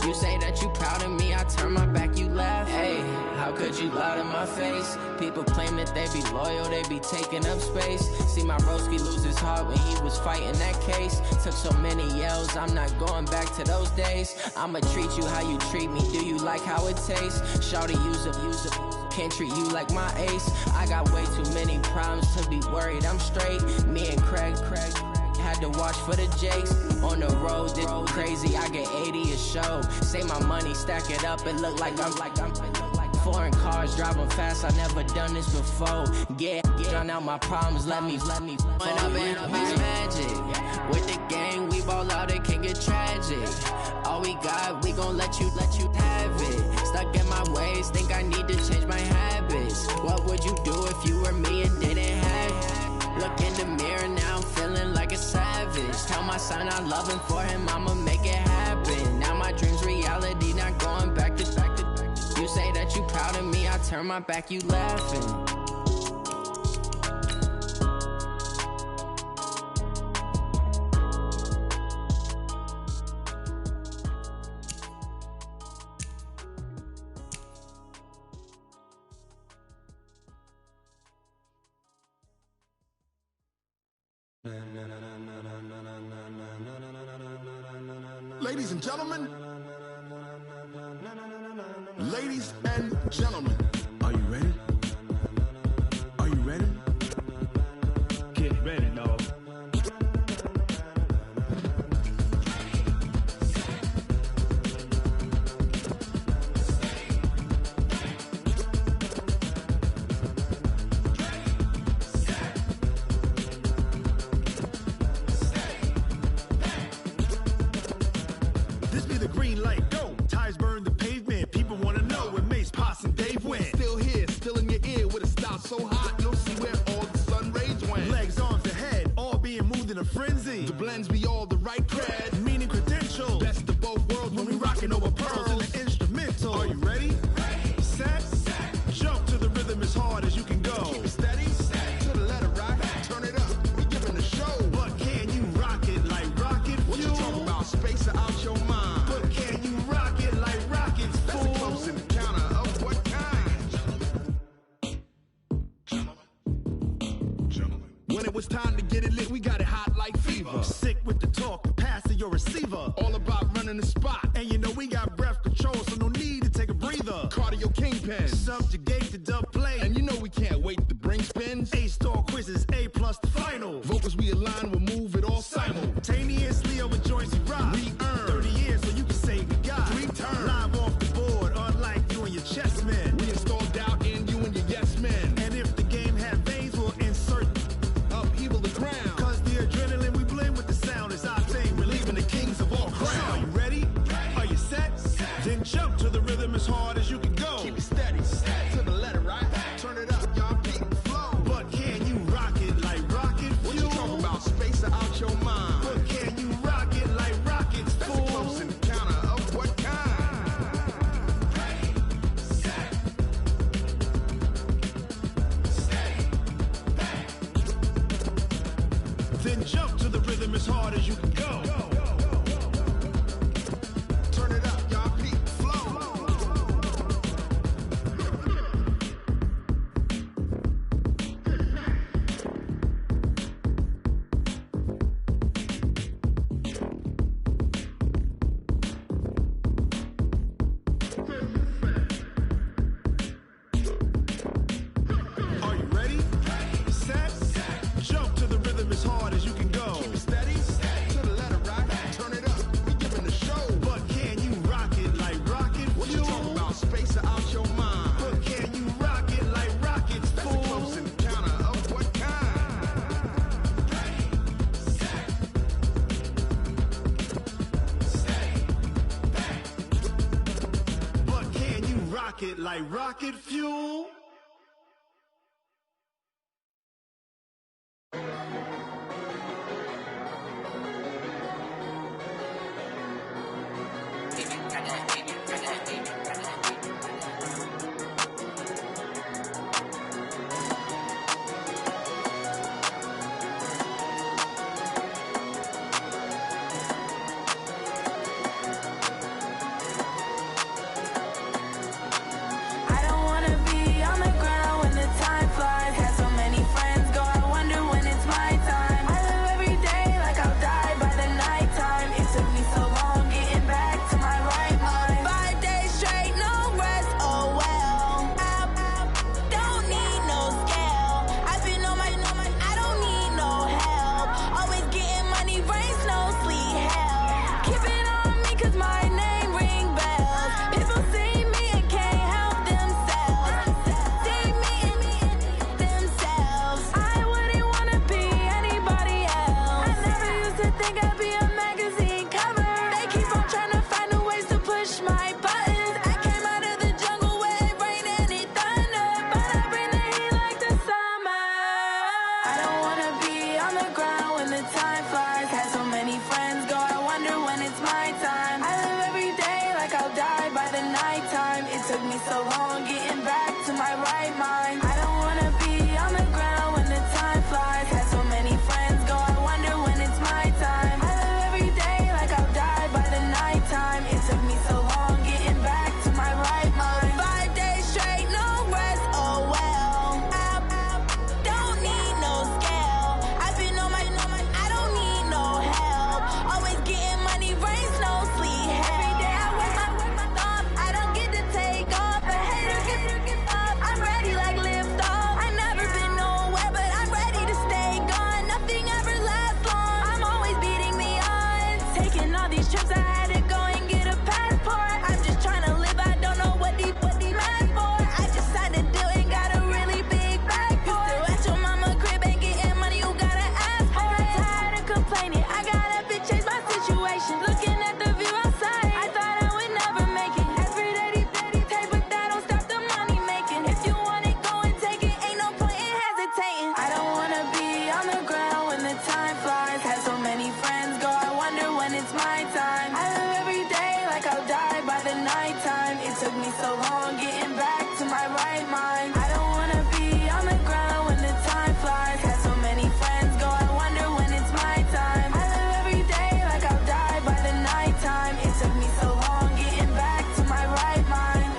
You say that you proud of me, I turn my back, you laugh. Hey, how could you lie to my face? People claim that they be loyal, they be taking up space. See my broski lose his heart when he was fighting that case. Took so many yells, I'm not going back to those days. I'ma treat you how you treat me, do you like how it tastes? Shawty, use up, can't treat you like my ace. I got way too many problems to be worried, I'm straight. Me and Craig had to watch for the Jakes. On the road, this crazy, I get 80 a show. Say my money, stack it up, it look like I'm foreign cars, driving fast, I never done this before. Get drown out my problems, let me When I've been magic with the gang, we ball out, it can get tragic. All we got, we gon' let you have it. Stuck in my ways, think I need to change my habits. What would you do if you were me and didn't have it? Look in the mirror, now I'm feeling like a savage. Tell my son I love him, for him I'ma make it happen. Now my dream's reality, not going back to. You say that you proud of me, I turn my back, you laughing. Ladies and gentlemen, ladies and gentlemen, are you ready? Are you ready? Get ready, dog. This be the green light, go. Tires burn the pavement. People wanna know when Mace, Potts, and Dave went. Still here, still in your ear with a style so hot, you'll see where all the sun rays went. Legs, arms, the head, all being moved in a frenzy. The blends be all the right cred, meaning credentials. Best of both worlds when we rockin' over pearls in the instrumental. Are you ready? Ready. Set. Jump to the rhythm as hard as you can go. Keep it steady. To the letter right. Turn it up. We giving the show. But can you rock it like rocket fuel? What you talking about? Space out your mind. But can you rock it like rockets, fool? That's a close encounter of what kind? Gentlemen. When it was time to get it lit, we got it hot like fever. Sick with the talk, pass to your receiver. All about running the spot. And you know we got breath control, so no need to take a breather. Cardio kingpin, subjugate the dub play. And you know we can't wait to bring spins. A-star quizzes, A+ the final. Vocals we align, we'll move it all simultaneously over joints we rock. We earn 30 years so you can say we got 3 turns. Live off the board, unlike you and your chess men. We install doubt in you and your yes men. And if the game had veins, we'll insert upheaval the ground. Cause the adrenaline we blend with the sound is our thing, relieving the kings of all crowns. Are you ready? Are you set? Then jump to the rhythm as hard as you can go. Keep it steady, to the letter right. Turn it up, y'all beat the flow. But can you rock it like rocket fuel? What you talking about? Space out your mind. But can you rock it like rockets, fool? That's a close encounter of what kind? Ready, set, steady, back. Then jump to the rhythm as hard as you can go. Turn it up, y'all beat the flow. rocket like rocket fuel. I don't wanna be on the ground when the time flies. Had so many friends go, I wonder when it's my time. I live every day like I'll die by the nighttime. It took me so long getting back to my right mind. 5 days straight, no rest, oh well. Don't need no scale. I've been on my, I don't need no help. Always getting money, rain, snow, sleet, hell. Keep it on me 'cause my name ring bells. People see me and can't help themselves. See me and themselves. I wouldn't wanna be anybody else. I never used to think I'd be a magazine cover. They keep on trying to find new ways to push my buttons. I came out of the jungle where it rained and it thundered, but I bring the heat like the summer. I don't wanna be on the ground when the time flies. Had so many friends go, I wonder when it's my time. I live every day like I'll die by the nighttime. It took me so long getting back to my right mind. I don't wanna be on the ground when the time flies. Had so many friends go, I wonder when it's my time. I live every day like I'll die by the nighttime. It took me so long getting back to my right mind. 5 days straight, no rest, oh well. Don't need no scale. I've been on my, I don't need no help. Always getting money, rain, snow, sleet, hell. Every day I work my thumb, I don't get to take off. A hater get up, I'm ready like lift off. I never been nowhere, but I'm ready to stay gone. Nothing ever lasts long, I'm always beating the odds. Taking all these trips, I had to go and get a passport. I'm just trying to live, I don't know what these mad for. I just signed a deal and got a really big bag for it. Still at your mama crib, ain't getting money, you gotta ask for it. I'm tired of complaining, I got up and changed my situation. Looking at the view outside, I thought I would never make it. Every day they take, but that don't stop the money making. If you want it, go and take it, ain't no point in hesitating. I don't wanna be on the ground when the time flies. Had so many friends go, I wonder when it's my time. I live every day like I'll die by the nighttime. It took me so long getting back to my right mind. I don't wanna be on the ground when the time flies. Had so many friends go, I wonder when it's my time. I live every day like I'll die by the nighttime. It took me so long getting back to my right mind.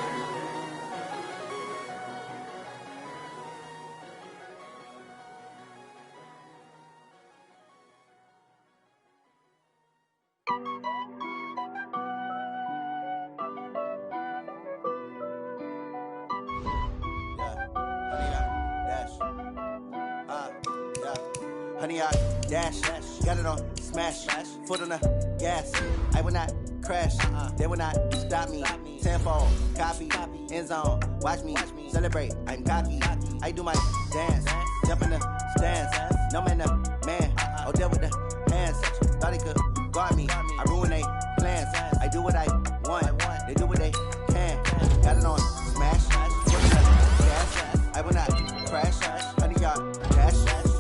Honey, I dash, got it on smash, foot on the gas. I will not crash, they will not stop me. Tenfold, copy, end zone, watch me celebrate. I'm cocky, I do my dance, jump in the stands. No man, the man, oh deal with the hands. Thought he could guard me, I ruin they plans. I do what I want, they do what they can. Got it on smash, foot on the gas. I will not crash, honey, y'all dash,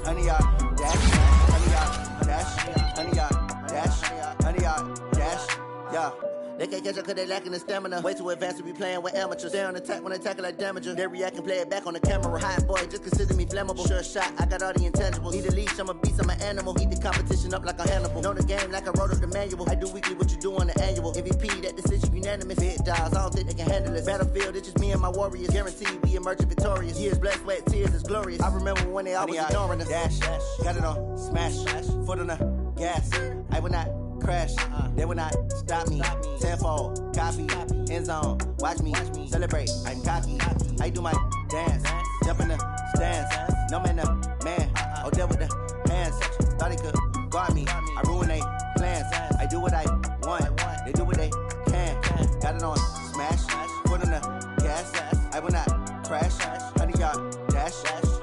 honey, y'all dash, honey, y'all dash, honey, y'all dash, honey, y'all dash, yeah. They can't catch up cause they lacking the stamina. Way too advanced to be playing with amateurs. Stay on attack when they tackle like damager. They react and play it back on the camera. Hot boy, just consider me flammable. Sure shot, I got all the intangibles. Need a leash, I'm a beast, I'm an animal. Heat the competition up like a Hannibal. Know the game like I wrote up the manual. I do weekly what you do on the annual. MVP, that decision unanimous. Hit dials, I don't think they can handle it. Battlefield, it's just me and my warriors. Guaranteed we emerging victorious. Years, blood, sweat, tears, it's glorious. I remember when they always ignoring us. Dash, got it on smash, foot on the gas. I will not crash, they will not stop me. Tenfold, copy, end zone, watch me celebrate. I'm cocky, I do my dance, jump in the stands. No man, the man, oh deal with the hands. Thought he could guard me, I ruin they plans. I do what I want, they do what they can. Got it on smash, foot on the gas. I will not crash, honey, y'all dash,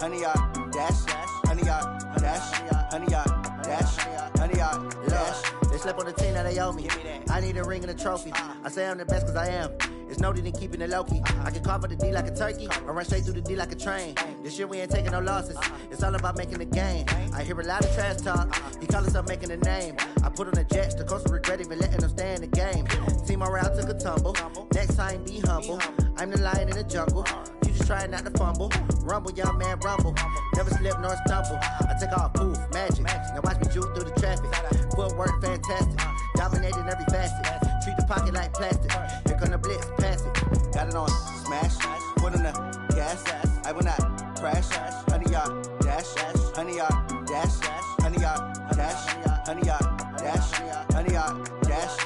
honey, y'all dash, honey, y'all dash, honey, y'all dash, honey, y'all dash. They slept on the team that they owe me. I need a ring and a trophy. I say I'm the best cause I am. It's noted in keeping it low-key. I can carve up the D like a turkey, or run straight through the D like a train. This year we ain't taking no losses. It's all about making the game. I hear a lot of trash talk. He call himself making a name. I put on the jets, the coast regret even letting them stay in the game. Team morale took a tumble. Next time be humble. I'm the lion in the jungle. You just trying not to fumble. Rumble, young man, rumble. Never slip nor stumble. I take off, poof, magic. Now watch me juke through the traffic. Footwork fantastic. Dominating every facet. Treat the pocket like plastic. Here come the blitz, pass it. Got it on smash. Put on the gas. I will not crash. Honey yard dash. Honey yard dash. Honey yard dash. Honey yard dash. Honey yard dash.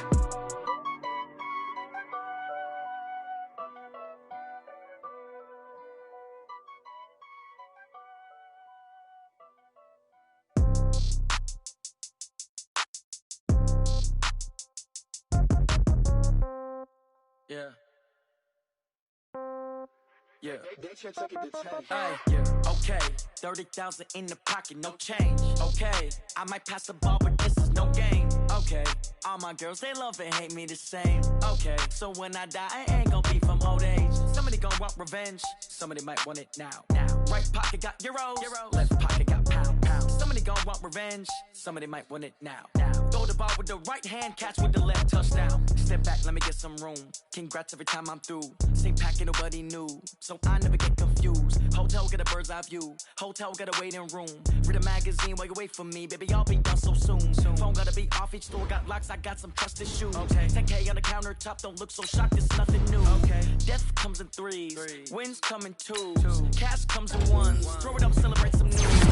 Yeah. Yeah. Hey, yeah. Okay. 30,000 in the pocket, no change. Okay. I might pass the ball, but this is no game. Okay. All my girls, they love and hate me the same. Okay. So when I die, I ain't gon' be from old age. Somebody gon' want revenge. Somebody might want it now. Right pocket got euros. Left pocket got pound. Somebody gon' want revenge. Somebody might want it now. Throw the ball with the right hand, catch with the left, touchdown. Step back, let me get some room. Congrats every time I'm through. Same packet, nobody knew. So I never get confused. Hotel get a bird's eye view. Hotel got a waiting room. Read a magazine while you wait for me. Baby, I'll be done so soon. Phone gotta be off, each store got locks. I got some trusted shoes. 10K on the countertop, don't look so shocked, it's nothing new. Death comes in threes. Wins come in twos. Cash comes in ones. Throw it up, celebrate some news.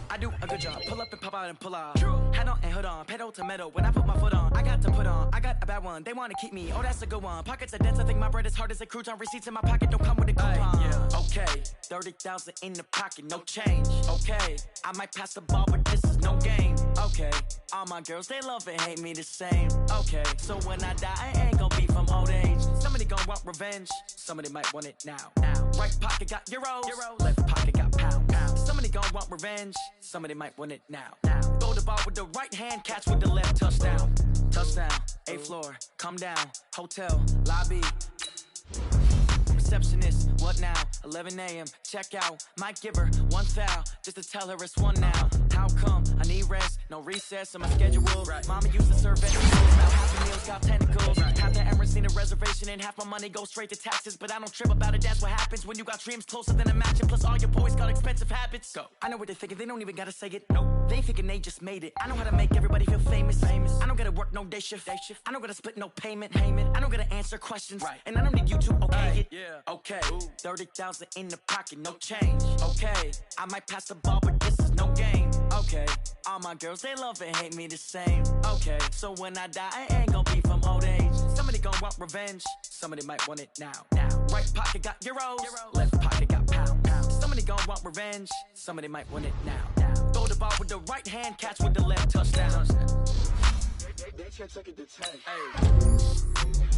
I do a good job. Pull up and pop out and pull out. Head on and hood on. Pedal to metal. When I put my foot on, I got to put on. I got a bad one. They want to keep me. Oh, that's a good one. Pockets are dense. I think my bread is hard as a crouton. Receipts in my pocket don't come with a coupon. Yeah. Okay. 30,000 in the pocket. No change. Okay. I might pass the ball, but this is no game. Okay. All my girls, they love and hate me the same. Okay. So when I die, I ain't gonna be from old age. Somebody gonna want revenge. Somebody might want it now. Right pocket got euros. Left pocket got pound. Somebody gonna want revenge. Somebody might want it now. Throw the ball with the right hand, catch with the left, touchdown. Touchdown, 8th floor, come down, hotel, lobby. Receptionist, what now? 11 a.m., check out. Might give her one foul, just to tell her it's one now. How come? I need rest, no recess in my schedule. Mama used to serve vegetables, now half the meals got tentacles. Half the errands need a reservation and half my money goes straight to taxes. But I don't trip about it, that's what happens when you got dreams closer than a match. And plus all your boys got expensive habits. Go. I know what they're thinking, they don't even gotta say it. No, they ain't thinking they just made it. I know how to make everybody feel famous. I don't gotta work no day shift. I don't gotta split no payment. I don't gotta answer questions. And I don't need you to okay it. Okay, 30,000 in the pocket, no change. Okay, I might pass the ball, but this is no game. Okay, all my girls, they love and hate me the same. Okay, so when I die, I ain't gonna be from old age. Somebody gon' want revenge. Somebody might want it now. Right pocket got euros. Left pocket got pound. Somebody gon' want revenge. Somebody might want it now. Throw the ball with the right hand, catch with the left, touchdown. They can't take it to 10.